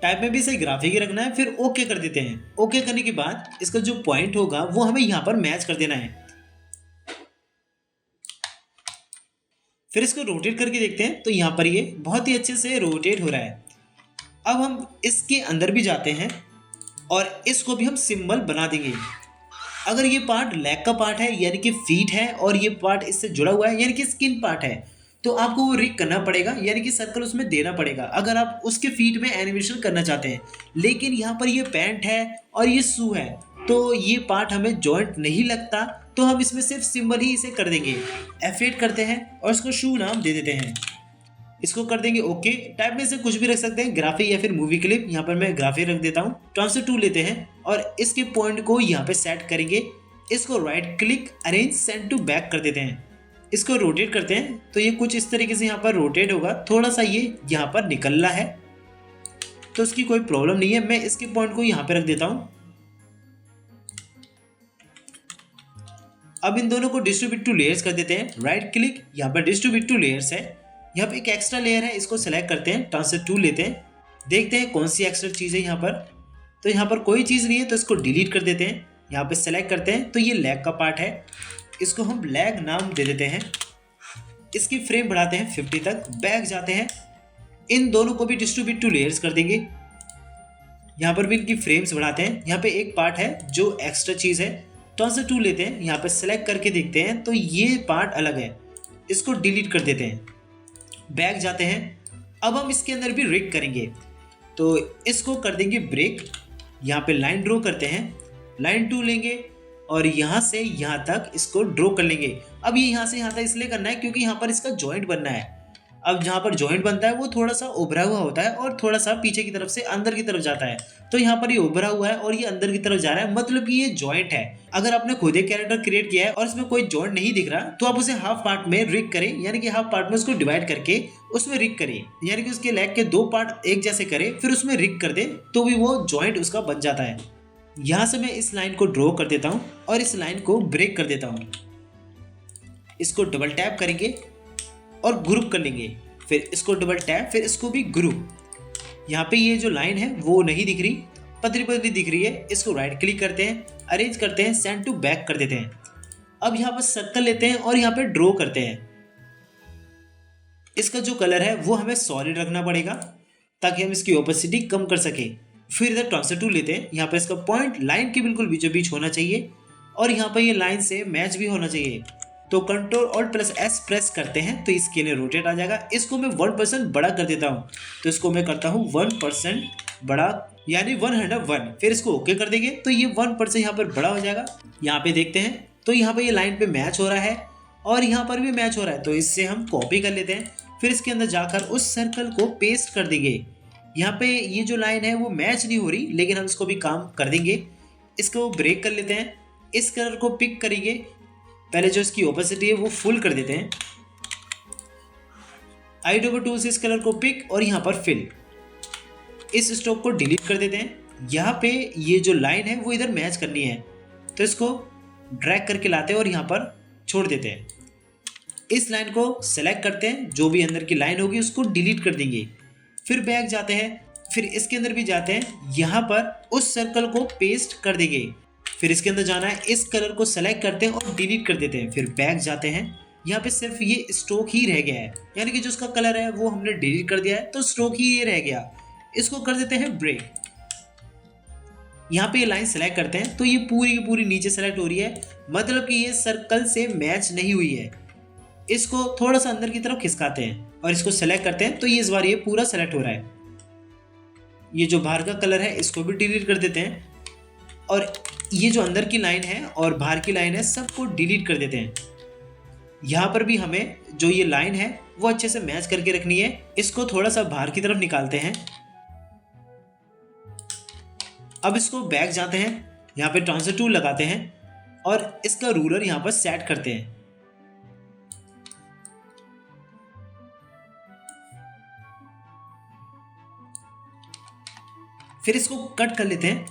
टाइप में भी इसे ग्राफिक ही रखना है, फिर ओके कर देते हैं। ओके करने के बाद इसका जो पॉइंट होगा वो हमें यहाँ पर मैच कर देना है। फिर इसको रोटेट करके देखते हैं तो यहाँ पर ये बहुत ही अच्छे से रोटेट हो रहा है। अब हम इसके अंदर भी जाते हैं, और इसको भी हम सिंबल बना देंगे। अगर ये पार्ट लेग का पार्ट है यानी कि फीट है और ये पार्ट इससे जुड़ा हुआ है यानी कि स्किन पार्ट है, तो आपको वो रिग करना पड़ेगा यानी कि सर्कल उसमें देना पड़ेगा अगर आप उसके फीट में एनिमेशन करना चाहते हैं। लेकिन यहाँ पर ये पैंट है और ये शू है, तो ये पार्ट हमें जॉइंट नहीं लगता, तो हम इसमें सिर्फ सिंबल ही इसे कर देंगे। F8 करते हैं और इसको शू नाम दे देते हैं। इसको कर देंगे ओके। टाइप में से कुछ भी रख सकते हैं, ग्राफिक या फिर मूवी क्लिप। यहाँ पर मैं ग्राफिक रख देता हूँ। ट्रांसफर टूल लेते हैं और इसके पॉइंट को यहाँ पे सेट करेंगे। इसको right click arrange send to back कर देते हैं। इसको रोटेट करते हैं तो ये कुछ इस तरीके से यहाँ पर रोटेट होगा। थोड़ा सा ये यहाँ पर निकल रहा है तो उसकी कोई प्रॉब्लम नहीं है। मैं इसके पॉइंट को यहाँ पे रख देता हूँ। अब इन दोनों को डिस्ट्रीब्यूट टू लेयर्स कर देते हैं। राइट क्लिक, यहाँ पर डिस्ट्रीब्यूट टू लेयर्स है, यहाँ पे एक एक्स्ट्रा लेयर है, इसको सेलेक्ट करते हैं। ट्रांसफर टूल लेते हैं, देखते हैं कौन सी एक्स्ट्रा चीज़ है यहाँ पर। तो यहाँ पर कोई चीज़ नहीं है तो इसको डिलीट कर देते हैं। यहाँ पे सेलेक्ट करते हैं तो ये लेग का पार्ट है, इसको हम लेग नाम दे देते हैं। इसकी फ्रेम बढ़ाते हैं 50 तक। बैक जाते हैं, इन दोनों को भी डिस्ट्रीब्यूट टू लेयर्स कर देंगे। यहाँ पर भी इनकी फ्रेम्स बढ़ाते हैं। यहाँ पे एक पार्ट है जो एक्स्ट्रा चीज़ है, ट्रांसफर टूल लेते हैं, यहाँ पे सेलेक्ट करके देखते हैं तो ये पार्ट अलग है, इसको डिलीट कर देते हैं। बैक जाते हैं, अब हम इसके अंदर भी रिग करेंगे तो इसको कर देंगे ब्रेक। यहाँ पे लाइन ड्रॉ करते हैं, लाइन टूल लेंगे और यहाँ से यहाँ तक इसको ड्रॉ कर लेंगे। अब ये यहाँ से यहाँ तक इसलिए करना है क्योंकि यहाँ पर इसका जॉइंट बनना है। अब जहाँ पर जॉइंट बनता है वो थोड़ा सा उभरा हुआ होता है और थोड़ा सा पीछे की तरफ से अंदर की तरफ जाता है, तो यहाँ पर ये उभरा हुआ है और ये अंदर की तरफ जा रहा है, मतलब कि ये जॉइंट है। अगर आपने खुद एक कैरेक्टर क्रिएट किया है और इसमें कोई जॉइंट नहीं दिख रहा तो आप उसे हाफ पार्ट में रिग करें, यानी कि हाफ पार्ट में उसको डिवाइड करके उसमें रिग करें, यानी कि उसके लेग के दो पार्ट एक जैसे करें फिर उसमें रिग कर दे तो भी वो जॉइंट उसका बन जाता है। यहाँ से मैं इस लाइन को ड्रॉ कर देता हूँ और इस लाइन को ब्रेक कर देता हूँ। इसको डबल टैप करेंगे और ग्रुप कर लेंगे, फिर इसको डबल टैप, फिर इसको भी ग्रुप। यहाँ पे ये जो लाइन है वो नहीं दिख रही, पतली पतली दिख रही है। इसको राइट क्लिक करते हैं, अरेंज करते हैं, सेंड टू बैक कर देते हैं। अब यहाँ पर सर्कल लेते हैं और यहाँ पे ड्रॉ करते हैं। इसका जो कलर है वो हमें सॉलिड रखना पड़ेगा ताकि हम इसकी ओपेसिटी कम कर सके। फिर इधर ट्रांसफर टूल लेते हैं, यहाँ पर इसका पॉइंट लाइन के बिल्कुल बीचों बीच होना चाहिए और यहाँ पर ये लाइन से मैच भी होना चाहिए। तो Ctrl+Alt+S प्रेस करते हैं तो इसके लिए रोटेट आ जाएगा। इसको मैं 1% बड़ा कर देता हूँ, तो इसको मैं करता हूँ 1% बड़ा, यानी 101। फिर इसको ओके कर देंगे तो ये 1% यहाँ पर बड़ा हो जाएगा। यहाँ पे देखते हैं तो यहाँ पे ये लाइन पे मैच हो रहा है और यहाँ पर भी मैच हो रहा है, तो इससे हम कॉपी कर लेते हैं। फिर इसके अंदर जाकर उस सर्कल को पेस्ट कर देंगे। यहाँ पे ये जो लाइन है वो मैच नहीं हो रही, लेकिन हम इसको भी काम कर देंगे। इसको ब्रेक कर लेते हैं, इस कलर को पिक करेंगे, पहले जो इसकी ओपेसिटी है वो फुल कर देते हैं। i2 से इस कलर को पिक और यहाँ पर फिल। इस स्ट्रोक को डिलीट कर देते हैं। यहाँ पे ये जो लाइन है वो इधर मैच करनी है, तो इसको ड्रैग करके लाते हैं और यहाँ पर छोड़ देते हैं। इस लाइन को सेलेक्ट करते हैं, जो भी अंदर की लाइन होगी उसको डिलीट कर देंगे। फिर बैक जाते हैं, फिर इसके अंदर भी जाते हैं, यहाँ पर उस सर्कल को पेस्ट कर देंगे। फिर इसके अंदर जाना है, इस कलर को सेलेक्ट करते हैं और डिलीट कर देते हैं। फिर बैक जाते हैं, यहाँ पे सिर्फ ये स्ट्रोक ही रह गया है, यानी कि जो उसका कलर है वो हमने डिलीट कर दिया है, तो स्ट्रोक ही ये रह गया। इसको कर देते हैं ब्रेक। यहाँ पे ये लाइन सेलेक्ट करते हैं तो ये पूरी की पूरी नीचे सेलेक्ट हो रही है, मतलब कि ये सर्कल से मैच नहीं हुई है। इसको थोड़ा सा अंदर की तरफ खिसकाते हैं और इसको सेलेक्ट करते हैं तो ये इस बार ये पूरा सेलेक्ट हो रहा है। ये जो बाहर का कलर है इसको भी डिलीट कर देते हैं और ये जो अंदर की लाइन है और बाहर की लाइन है सबको डिलीट कर देते हैं। यहाँ पर भी हमें जो ये लाइन है वो अच्छे से मैच करके रखनी है। इसको थोड़ा सा बाहर की तरफ निकालते हैं। अब इसको बैक जाते हैं, यहाँ पे ट्रांसफर टूल लगाते हैं और इसका रूलर यहाँ पर सेट करते हैं। फिर इसको कट कर लेते हैं,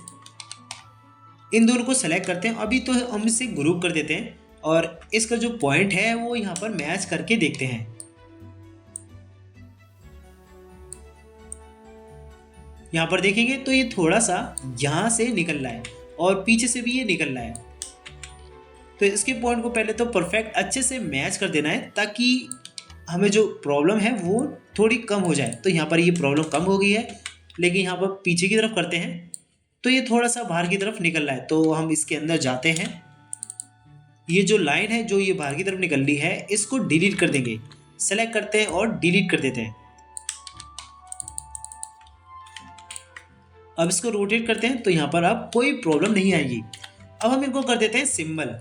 इन दोनों को सेलेक्ट करते हैं। अभी तो हम इसे ग्रुप कर देते हैं और इसका जो पॉइंट है वो यहाँ पर मैच करके देखते हैं। यहाँ पर देखेंगे तो ये थोड़ा सा यहाँ से निकल रहा है और पीछे से भी ये निकल रहा है, तो इसके पॉइंट को पहले तो परफेक्ट अच्छे से मैच कर देना है ताकि हमें जो प्रॉब्लम है वो थोड़ी कम हो जाए। तो यहाँ पर ये प्रॉब्लम कम हो गई है, लेकिन यहाँ पर पीछे की तरफ करते हैं तो ये थोड़ा सा बाहर की तरफ निकल रहा है, तो हम इसके अंदर जाते हैं। ये जो लाइन है जो ये बाहर की तरफ निकल रही है, इसको डिलीट कर देंगे। सेलेक्ट करते हैं और डिलीट कर देते हैं। अब इसको रोटेट करते हैं तो यहाँ पर अब कोई प्रॉब्लम नहीं आएगी। अब हम इनको कर देते हैं सिंबल।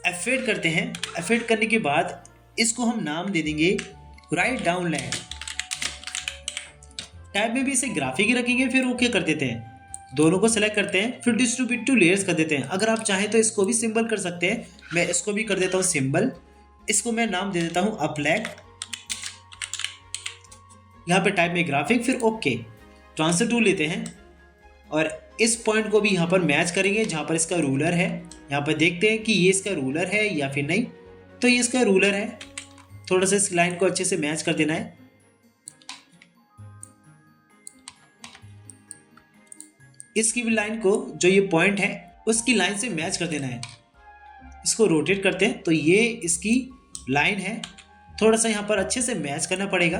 एफेड करते हैं। एफेड करने के बाद इसको हम नाम दे देंगे राइट डाउन लाइन। टाइप में भी इसे ग्राफिक ही रखेंगे, फिर ओके कर देते हैं। दोनों को सेलेक्ट करते हैं, फिर डिस्ट्रीब्यूट टू लेयर्स कर देते हैं। अगर आप चाहें तो इसको भी सिंबल कर सकते हैं। मैं इसको भी कर देता हूँ सिंबल। इसको मैं नाम दे देता हूँ अपलैग। यहाँ पे टाइप में ग्राफिक, फिर ओके। ट्रांसफर टूल लेते हैं और इस पॉइंट को भी यहाँ पर मैच करेंगे जहाँ पर इसका रूलर है। यहाँ पर देखते हैं कि ये इसका रूलर है या फिर नहीं, तो ये इसका रूलर है। थोड़ा सा इस लाइन को अच्छे से मैच कर देना है। इसकी भी लाइन को, जो ये पॉइंट है उसकी लाइन से मैच कर देना है। इसको रोटेट करते हैं तो ये इसकी लाइन है। थोड़ा सा यहाँ पर अच्छे से मैच करना पड़ेगा।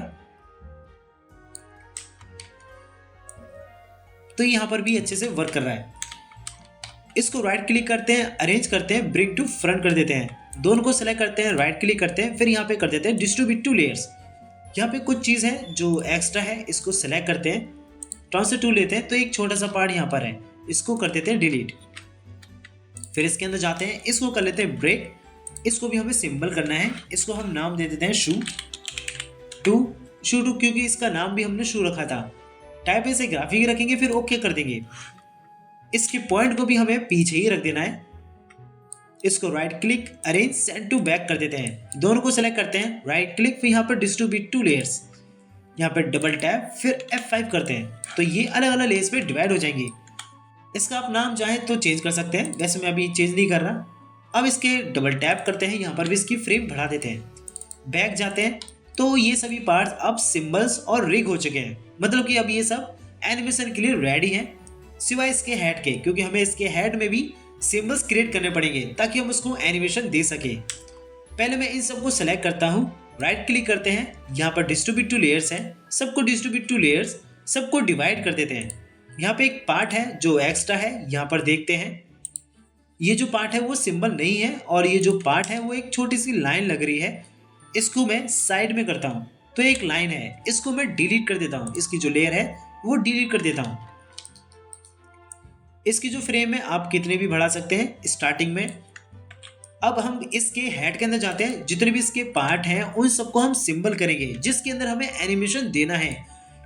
तो यहाँ पर भी अच्छे से वर्क कर रहा है। इसको राइट क्लिक करते हैं, अरेंज करते हैं, ब्रिंग टू फ्रंट कर देते हैं। दोनों को सेलेक्ट करते हैं, राइट क्लिक करते हैं, फिर यहाँ पे कर देते हैं डिस्ट्रीब्यूट टू लेयर्स। यहाँ पे कुछ चीज़ है जो एक्स्ट्रा है, इसको सेलेक्ट करते हैं, ट्रांसफर टूल लेते हैं, तो एक छोटा सा पार्ट यहाँ पर है, इसको कर देते हैं डिलीट। फिर इसके अंदर जाते हैं, इसको कर लेते हैं ब्रेक। इसको भी हमें सिंबल करना है। इसको हम नाम दे देते हैं शू टू, क्योंकि इसका नाम भी हमने शू रखा था। टाइप से ग्राफिक रखेंगे, फिर ओके कर देंगे। इसके पॉइंट को भी हमें पीछे ही रख देना है। इसको right click, arrange, send to back कर देते हैं। दोनों को सेलेक्ट करते हैं, राइट क्लिक, फिर यहाँ पर डिस्ट्रीब्यूट टू लेयर्स, यहाँ पर डबल टैप, फिर F5 करते हैं, तो ये अलग अलग लेयर्स पे डिवाइड हो जाएंगे। इसका आप नाम चाहें तो चेंज कर सकते हैं, वैसे मैं अभी चेंज नहीं कर रहा। अब इसके डबल टैप करते हैं, यहाँ पर भी इसकी फ्रेम बढ़ा देते हैं। बैक जाते हैं तो ये सभी पार्ट्स अब सिंबल्स और रिग हो चुके हैं, मतलब कि अब ये सब एनिमेशन के लिए रेडी हैं, सिवाय इसके हेड के, क्योंकि हमें इसके हेड में भी सिंबल्स क्रिएट करने पड़ेंगे ताकि हम उसको एनिमेशन दे सके। पहले मैं इन सबको सेलेक्ट करता हूँ, राइट क्लिक करते हैं, यहाँ पर डिस्ट्रीब्यूट टू लेयर्स है, सबको डिस्ट्रीब्यूट टू लेयर्स, सबको डिवाइड कर देते हैं। यहाँ पे एक पार्ट है जो एक्स्ट्रा है, यहाँ पर देखते हैं ये जो पार्ट है वो सिंबल नहीं है, और ये जो पार्ट है वो एक छोटी सी लाइन लग रही है। इसको मैं साइड में करता हूँ तो एक लाइन है, इसको मैं डिलीट कर देता हूँ। इसकी जो लेयर है वो डिलीट कर देता हूँ। इसकी जो फ्रेम है आप कितने भी बढ़ा सकते हैं स्टार्टिंग में। अब हम इसके हेड के अंदर जाते हैं, जितने भी इसके पार्ट हैं उन सबको हम सिंबल करेंगे जिसके अंदर हमें एनिमेशन देना है।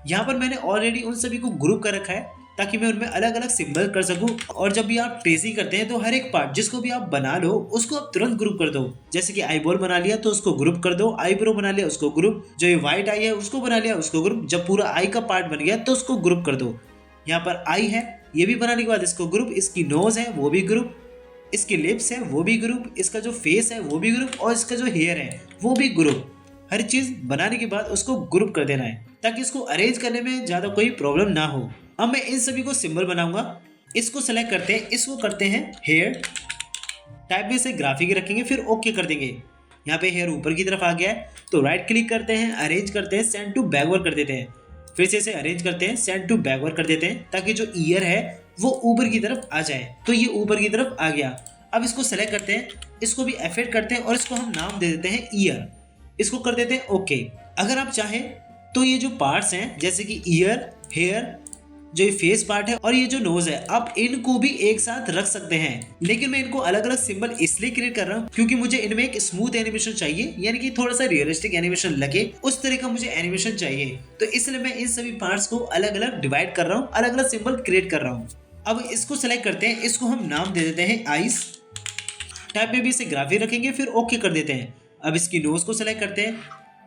यहाँ पर मैंने ऑलरेडी उन सभी को ग्रुप कर रखा है ताकि मैं उनमें अलग अलग सिंबल कर सकूं। और जब भी आप ट्रेसिंग करते हैं तो हर एक पार्ट जिसको भी आप बना लो उसको आप तुरंत ग्रुप कर दो। जैसे कि आई बॉल बना लिया तो उसको ग्रुप कर दो, आईब्रो बना लिया उसको ग्रुप, जो ये व्हाइट आई है उसको बना लिया उसको ग्रुप, जब पूरा आई का पार्ट बन गया तो उसको ग्रुप कर दो। यहाँ पर आई है, ये भी बनाने के बाद इसको ग्रुप, इसकी नोज है वो भी ग्रुप, इसकी लिप्स है वो भी ग्रुप, इसका जो फेस है वो भी ग्रुप, और इसका जो हेयर है वो भी ग्रुप। हर चीज बनाने के बाद उसको ग्रुप कर देना है ताकि इसको अरेंज करने में ज्यादा कोई प्रॉब्लम ना हो। अब मैं इन सभी को सिंबल बनाऊंगा। इसको सेलेक्ट करते हैं, इसको करते हैं हेयर, टाइप में से ग्राफिक रखेंगे, फिर ओके कर देंगे। यहाँ पे हेयर ऊपर की तरफ आ गया है तो राइट क्लिक करते हैं, अरेंज करते हैं, सेंड टू बैकवर्ड कर देते हैं। फिर से इसे अरेंज करते हैं, सेंड टू बैकवर्ड कर देते हैं ताकि जो ईयर है वो ऊपर की तरफ आ जाए। तो ये ऊपर की तरफ आ गया। अब इसको सेलेक्ट करते हैं, इसको भी एफेक्ट करते हैं और इसको हम नाम दे देते हैं ईयर। इसको कर देते हैं ओके। अगर आप चाहें तो ये जो पार्ट्स हैं जैसे कि ईयर, हेयर, जो ये फेस पार्ट है और ये जो नोज है, आप इनको भी एक साथ रख सकते हैं। लेकिन मैं इनको अलग अलग सिंबल इसलिए क्रिएट कर रहा हूँ क्योंकि मुझे इनमें एक स्मूथ एनिमेशन चाहिए, यानी कि थोड़ा सा रियलिस्टिक एनिमेशन लगे, उस तरह का मुझे एनिमेशन चाहिए। तो इसलिए मैं इन सभी पार्ट्स को अलग अलग डिवाइड कर रहा हूँ, अलग अलग सिंबल क्रिएट कर रहा हूँ। अब इसको सेलेक्ट करते हैं, इसको हम नाम दे देते हैं आइस। टाइप में भी इसे ग्राफिक रखेंगे, फिर ओके कर देते हैं। अब इसकी नोज को सेलेक्ट करते हैं,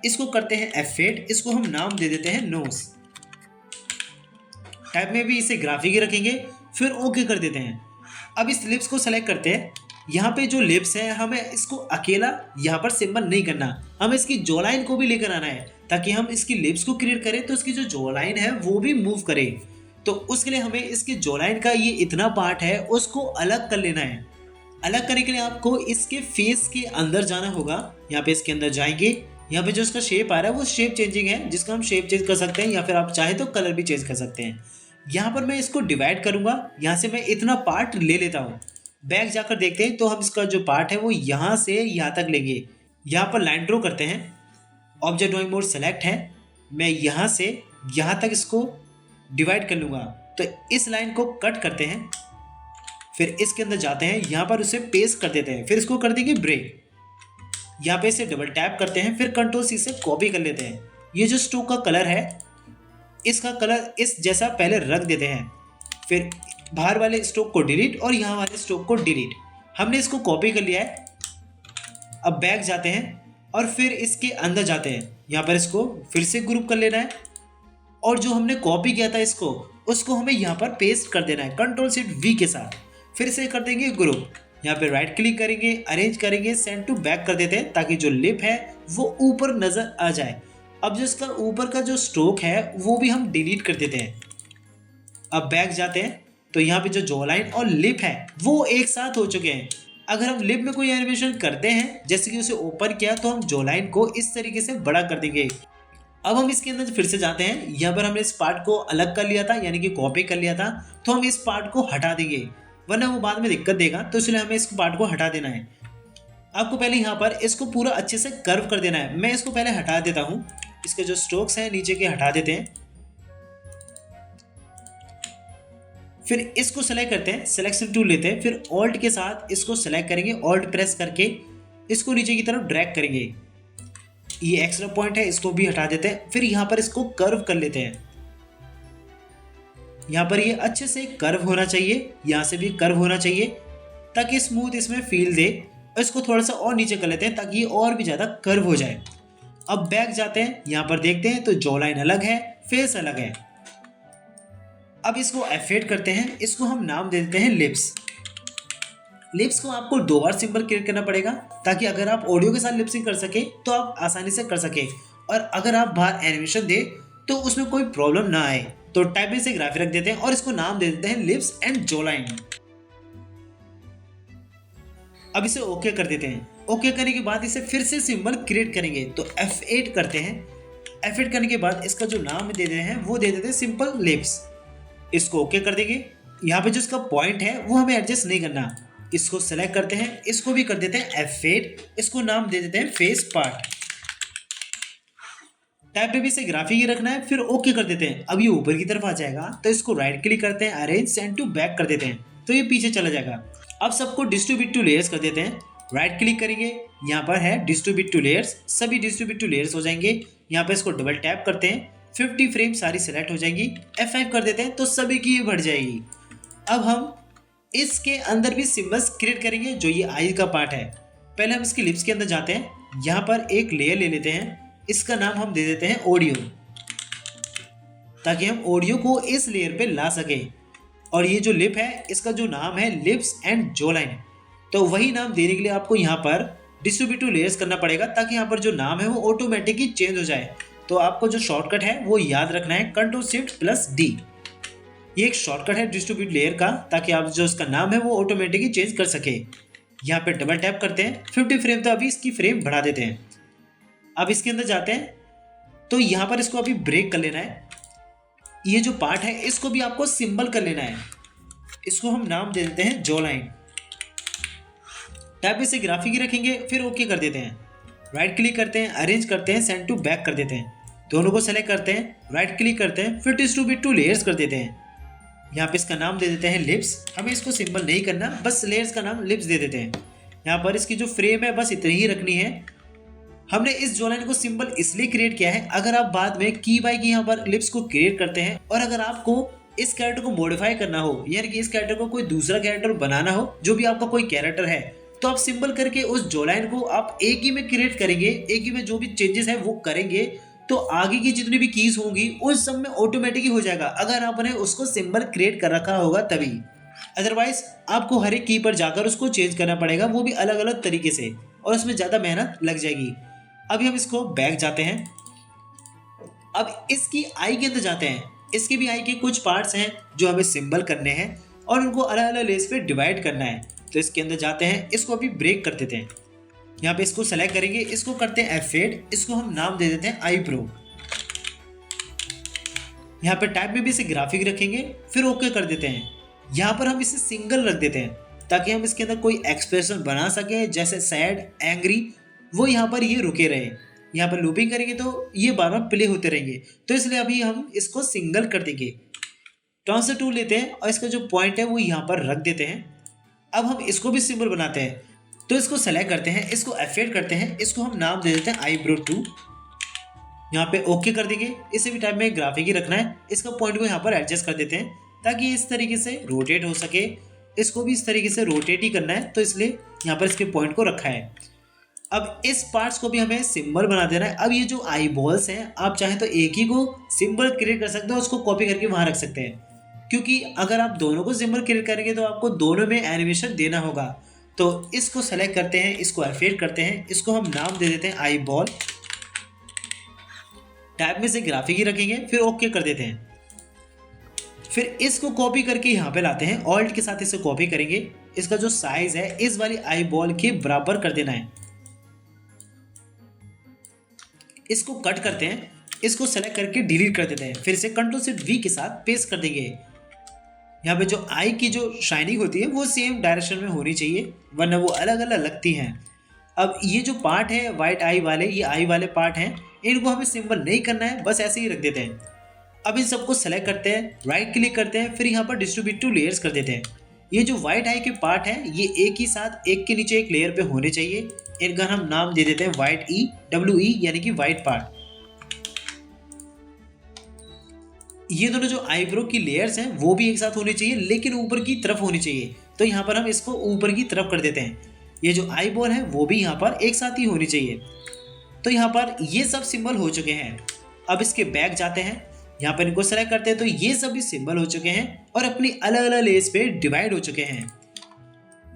इसको करते हैं F8, इसको हम नाम दे देते हैं नोज। टाइप में भी इसे ग्राफिक ही रखेंगे, फिर ओके कर देते हैं। अब इस लिप्स को सेलेक्ट करते हैं, यहाँ पे जो लिप्स है हमें इसको अकेला यहाँ पर सिंबल नहीं करना, हमें इसकी जॉ लाइन को भी लेकर आना है ताकि हम इसकी लिप्स को क्रिएट करें तो इसकी जो जॉ लाइन है वो भी मूव करे। तो उसके लिए हमें इसकी जॉ लाइन का ये इतना पार्ट है उसको अलग कर लेना है। अलग करने के लिए आपको इसके फेस के अंदर जाना होगा। यहाँ पे इसके अंदर जाएंगे, यहाँ पे जो इसका शेप आ रहा है वो शेप चेंजिंग है जिसका हम शेप चेंज कर सकते हैं, या फिर आप चाहे तो कलर भी चेंज कर सकते हैं। यहाँ पर मैं इसको डिवाइड करूंगा, यहाँ से मैं इतना पार्ट ले लेता हूँ। बैक जाकर देखते हैं तो हम इसका जो पार्ट है वो यहाँ से यहाँ तक लेंगे। यहाँ पर लाइन ड्रॉ करते हैं, ऑब्जेक्ट ड्राइंग मोड सेलेक्ट है, मैं यहाँ से यहाँ तक इसको डिवाइड कर लूँगा। तो इस लाइन को कट करते हैं, फिर इसके अंदर जाते हैं, यहाँ पर उसे पेस्ट कर देते हैं, फिर इसको कर देंगे ब्रेक। यहाँ पे इसे डबल टैप करते हैं, फिर कंट्रोल सी से कॉपी कर लेते हैं। ये जो स्ट्रोक का कलर है इसका कलर इस जैसा पहले रख देते हैं, फिर बाहर वाले स्ट्रोक को डिलीट और यहाँ वाले स्ट्रोक को डिलीट। हमने इसको कॉपी कर लिया है। अब बैक जाते हैं और फिर इसके अंदर जाते हैं, यहाँ पर इसको फिर से ग्रुप कर लेना है और जो हमने कॉपी किया था इसको उसको हमें यहाँ पर पेस्ट कर देना है कंट्रोल शिफ्ट वी के साथ। फिर से कर देंगे ग्रुप, यहाँ पे राइट क्लिक करेंगे, अरेंज करेंगे, सेंड टू बैक कर देते हैं ताकि जो लिप है वो ऊपर नजर आ जाए। अब जो इसका ऊपर का जो स्ट्रोक है वो भी हम डिलीट कर देते हैं। अब बैक जाते हैं तो यहाँ पे जो जॉ लाइन और लिप है वो एक साथ हो चुके हैं। अगर हम लिप में कोई एनिमेशन करते हैं, जैसे कि उसे ओपन किया, तो हम जॉ लाइन को इस तरीके से बड़ा कर देंगे। अब हम इसके अंदर फिर से जाते हैं, यहाँ पर हमने इस पार्ट को अलग कर लिया था, यानी कि कॉपी कर लिया था, तो हम इस पार्ट को हटा देंगे वरना वो बाद में दिक्कत देगा, तो इसलिए हमें इस पार्ट को हटा देना है। आपको पहले यहाँ पर इसको पूरा अच्छे से कर्व कर देना है। मैं इसको पहले हटा देता हूँ, इसके जो स्ट्रोक्स हैं नीचे के हटा देते हैं। फिर इसको सेलेक्ट करते हैं, सिलेक्शन टूल लेते हैं, फिर ऑल्ट के साथ इसको सेलेक्ट करेंगे, ऑल्ट प्रेस करके इसको नीचे की तरफ ड्रैग करेंगे। ये एक्स्ट्रा पॉइंट है, इसको भी हटा देते हैं। फिर यहाँ पर इसको कर्व कर लेते हैं, यहाँ पर ये अच्छे से कर्व होना चाहिए, यहाँ से भी कर्व होना चाहिए ताकि स्मूथ इसमें फील दे। इसको थोड़ा सा और नीचे कर लेते हैं ताकि ये और भी ज़्यादा कर्व हो जाए। अब बैक जाते हैं, यहाँ पर देखते हैं तो जॉ लाइन अलग है, फेस अलग है। अब इसको एफेक्ट करते हैं, इसको हम नाम दे देते हैं लिप्स। लिप्स को आपको 2 बार सिंबल क्रिएट करना पड़ेगा ताकि अगर आप ऑडियो के साथ लिपसिंग कर सके तो आप आसानी से कर सके, और अगर आप बाहर एनिमेशन दे तो उसमें कोई प्रॉब्लम ना आए। तो टाइप में से ग्राफिक रख देते हैं और इसको नाम दे देते हैं लिप्स एंड जॉ लाइन। अब इसे ओके कर देते हैं। ओके करने के बाद इसे फिर से सिंबल क्रिएट करेंगे, तो F8 करते हैं। F8 करने के बाद इसका जो नाम दे देते हैं वो दे देते हैं सिंपल लिप्स। इसको ओके कर देंगे। यहाँ पे जो इसका पॉइंट है वो हमें एडजस्ट नहीं करना, इसको सेलेक्ट करते हैं, इसको भी कर देते हैं F8, इसको नाम दे देते हैं फेस पार्ट। टाइप पे भी इसे ग्राफिक ही रखना है, फिर ओके कर देते हैं। अब ये ऊपर की तरफ आ जाएगा तो इसको राइट क्लिक करते हैं, अरेंज, सेंड टू बैक कर देते हैं, तो ये पीछे चला जाएगा। अब सबको डिस्ट्रीब्यूट टू लेयर्स कर देते हैं, राइट क्लिक करेंगे, यहाँ पर है डिस्ट्रीब्यूट टू लेयर्स, सभी डिस्ट्रीब्यूट टू लेयर्स हो जाएंगे। यहाँ पे इसको डबल टैप करते हैं, 50 फ्रेम सारी सेलेक्ट हो जाएंगी। F5 कर देते हैं तो सभी की बढ़ जाएगी। अब हम इसके अंदर भी सिम्बल्स क्रिएट करेंगे, जो ये आई का पार्ट है। पहले हम इसके लिप्स के अंदर जाते हैं, यहाँ पर एक लेयर ले लेते हैं, इसका नाम हम दे देते हैं ऑडियो, ताकि हम ऑडियो को इस लेयर पे ला सके। और ये जो लिप है इसका जो नाम है लिप्स एंड जॉ लाइन, तो वही नाम देने के लिए आपको यहाँ पर डिस्ट्रीब्यूट टू लेयर्स करना पड़ेगा ताकि यहाँ पर जो नाम है वो ऑटोमेटिकली चेंज हो जाए। तो आपको जो शॉर्टकट है वो याद रखना है, Ctrl+Shift+D। ये एक शॉर्टकट है डिस्ट्रीब्यूट लेयर का, ताकि आप जो उसका नाम है वो ऑटोमेटिकली चेंज कर सके। यहाँ पे डबल टैप करते हैं, 50 फ्रेम तो अभी इसकी फ्रेम बढ़ा देते हैं। अब इसके अंदर जाते हैं तो यहाँ पर इसको अभी ब्रेक कर लेना है। ये जो पार्ट है इसको भी आपको सिंबल कर लेना है, इसको हम नाम दे देते हैं जॉ लाइन। टैब से ग्राफिक ही रखेंगे, फिर ओके कर देते हैं, राइट क्लिक करते हैं, अरेंज करते हैं, सेंड टू बैक कर देते हैं, दोनों को सेलेक्ट करते हैं, राइट क्लिक करते हैं, फिर डिस्ट्रीब्यूट टू लेयर्स कर देते हैं। यहाँ पे इसका नाम दे देते हैं लिप्स, हमें इसको सिंबल नहीं करना, बस लेयर्स का नाम लिप्स दे देते हैं। यहाँ पर इसकी जो फ्रेम है बस इतनी ही रखनी है। हमने इस जॉ लाइन को सिंबल इसलिए क्रिएट किया है, अगर आप बाद में की बाय की यहाँ पर लिप्स को क्रिएट करते हैं और अगर आपको इस कैरेक्टर को मॉडिफाई करना हो, यानी कि इस कैरेक्टर को कोई दूसरा कैरेक्टर बनाना हो, जो भी आपका कोई कैरेक्टर है, तो आप सिंबल करके उस जॉ लाइन को आप एक ही में क्रिएट करेंगे, एक ही में जो भी चेंजेस है वो करेंगे, तो आगे की जितनी भी कीज होंगी उस सब में ऑटोमेटिक ही हो जाएगा, अगर आपने उसको सिंबल क्रिएट कर रखा होगा तभी। अदरवाइज आपको हर एक की पर जाकर उसको चेंज करना पड़ेगा, वो भी अलग अलग तरीके से, और उसमें ज़्यादा मेहनत लग जाएगी। अभी हम इसको बैक जाते हैं, अब इसकी आई के अंदर जाते हैं। इसके भी आई के कुछ पार्ट्स हैं जो हमें सिंबल करने हैं और उनको अलग अलग लेयर्स पे डिवाइड करना है। तो इसके अंदर जाते हैं, इसको अभी ब्रेक कर देते हैं। यहाँ पे इसको सेलेक्ट करेंगे, इसको करते हैं F8, इसको हम नाम दे देते हैं आई प्रो। यहाँ पे टाइप में भी इसे ग्राफिक रखेंगे, फिर ओके कर देते हैं। यहाँ पर हम इसे सिंगल रख देते हैं ताकि हम इसके अंदर कोई एक्सप्रेशन बना सकें, जैसे सैड, एंग्री, वो यहाँ पर ये रुके रहे। यहाँ पर लूपिंग करेंगे तो ये बार बार प्ले होते रहेंगे, तो इसलिए अभी हम इसको सिंगल कर देंगे। ट्रांसफर टूल लेते हैं और इसका जो पॉइंट है वो यहाँ पर रख देते हैं। अब हम इसको भी सिंबल बनाते हैं, तो इसको सेलेक्ट करते हैं, इसको एफेक्ट करते हैं, इसको हम नाम दे देते हैं आईब्रो 2। यहाँ पे ओके कर देंगे। इसे भी टाइप में ग्राफिक ही रखना है। इसका पॉइंट को यहाँ पर एडजस्ट कर देते हैं ताकि इस तरीके से रोटेट हो सके। इसको भी इस तरीके से रोटेट ही करना है, तो इसलिए यहाँ पर इसके पॉइंट को रखा है। अब इस पार्ट्स को भी हमें सिंबल बना देना है। अब ये जो आई बॉल्स हैं, आप चाहें तो एक ही को सिंबल क्रिएट कर सकते हो, उसको कॉपी करके वहाँ रख सकते हैं, क्योंकि अगर आप दोनों को सिंबल क्रिएट करेंगे तो आपको दोनों में एनिमेशन देना होगा। तो इसको सेलेक्ट करते हैं, इसको एफेक्ट करते हैं, इसको हम नाम दे देते हैं आई बॉल। टाइप में से ग्राफिक ही रखेंगे, फिर ओके कर देते हैं। फिर इसको कॉपी करके यहाँ पे लाते हैं, ऑल्ट के साथ इसे कॉपी करेंगे। इसका जो साइज है इस वाली आई बॉल के बराबर कर देना है। इसको कट करते हैं, इसको सेलेक्ट करके डिलीट कर देते हैं, फिर इसे Ctrl+V के साथ पेस्ट कर देंगे। यहाँ पे जो आई की जो शाइनिंग होती है वो सेम डायरेक्शन में होनी चाहिए, वरना वो अलग अलग लगती हैं। अब ये जो पार्ट है वाइट आई वाले, ये आई वाले पार्ट हैं, इनको हमें सिंबल नहीं करना है, बस ऐसे ही रख देते हैं। अब इन सबको सेलेक्ट करते हैं, राइट क्लिक करते हैं, फिर यहाँ पर डिस्ट्रीब्यूट टू लेयर्स कर देते हैं। ये जो व्हाइट आई के पार्ट हैं ये एक ही साथ एक के नीचे एक लेयर पे होने चाहिए। इनका हम नाम दे देते हैं व्हाइट ई, WE यानी कि व्हाइट पार्ट। ये दोनों जो आईब्रो की लेयर्स हैं वो भी एक साथ होनी चाहिए, लेकिन ऊपर की तरफ होनी चाहिए, तो यहाँ पर हम इसको ऊपर की तरफ कर देते हैं। ये जो आई बॉल है वो भी यहाँ पर एक साथ ही होनी चाहिए। तो यहाँ पर ये सब सिंबल हो चुके हैं। अब इसके बैक जाते हैं, यहाँ पर इनको सेलेक्ट करते हैं, तो ये सभी सिंबल हो चुके हैं और अपनी अलग अलग लेयर्स पे डिवाइड हो चुके हैं।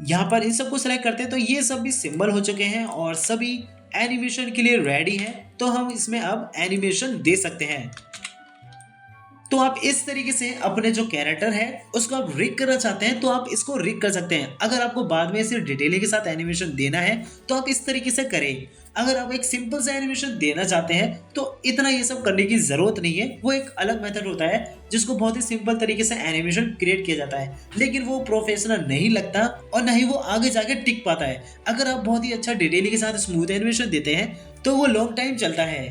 यहाँ पर इन सबको सेलेक्ट करते हैं, तो ये सभी सिंबल हो चुके हैं और सभी एनिमेशन के लिए रेडी हैं। तो हम इसमें अब एनिमेशन दे सकते हैं। तो आप इस तरीके से अपने जो कैरेक्टर है उसको आप रिग करना चाहते हैं तो आप इसको रिग कर सकते हैं। अगर आपको बाद में इसे डिटेलिंग के साथ एनिमेशन देना है तो आप इस तरीके से करें। अगर आप एक सिंपल सा एनिमेशन देना चाहते हैं तो इतना ये सब करने की जरूरत नहीं है। वो एक अलग मेथड होता है जिसको बहुत ही सिंपल तरीके से एनिमेशन क्रिएट किया जाता है, लेकिन वो प्रोफेशनल नहीं लगता और ना ही वो आगे जाके टिक पाता है। अगर आप बहुत ही अच्छा डिटेलिंग के साथ स्मूथ एनिमेशन देते हैं तो वो लॉन्ग टाइम चलता है।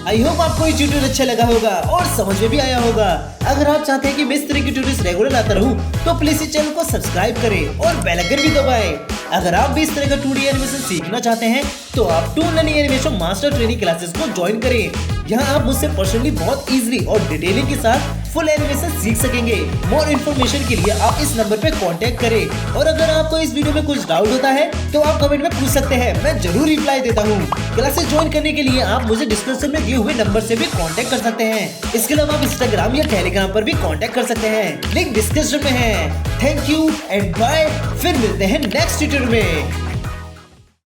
आई होप आपको ये ट्यूटोरियल अच्छा लगा होगा और समझ में भी आया होगा। अगर आप चाहते हैं कि मैं इस तरह की ट्यूटोरियल्स रेगुलर लाता रहूं तो प्लीज इस चैनल को सब्सक्राइब करें और बेल आइकन भी दबाएं। अगर आप भी इस तरह का 2D एनिमेशन सीखना चाहते हैं तो आप toon learning animation master training classes को ज्वाइन करें। यहाँ आप मुझसे पर्सनली बहुत इजीली और डिटेलिंग के साथ फुल एनिमेशन सीख सकेंगे। मोर इन्फॉर्मेशन के लिए आप इस नंबर पे कांटेक्ट करें और अगर आपको इस वीडियो में कुछ डाउट होता है तो आप कमेंट में पूछ सकते हैं, मैं जरूर रिप्लाई देता हूँ। क्लासेस ज्वाइन करने के लिए आप मुझे डिस्क्रिप्शन में दिए हुए नंबर से भी कांटेक्ट कर सकते हैं। इसके अलावा आप इंस्टाग्राम या टेलीग्राम पर भी कांटेक्ट कर सकते हैं, लिंक डिस्क्रिप्शन में है। थैंक यू एंड बाय, फिर मिलते हैं नेक्स्ट ट्यूटोरियल में।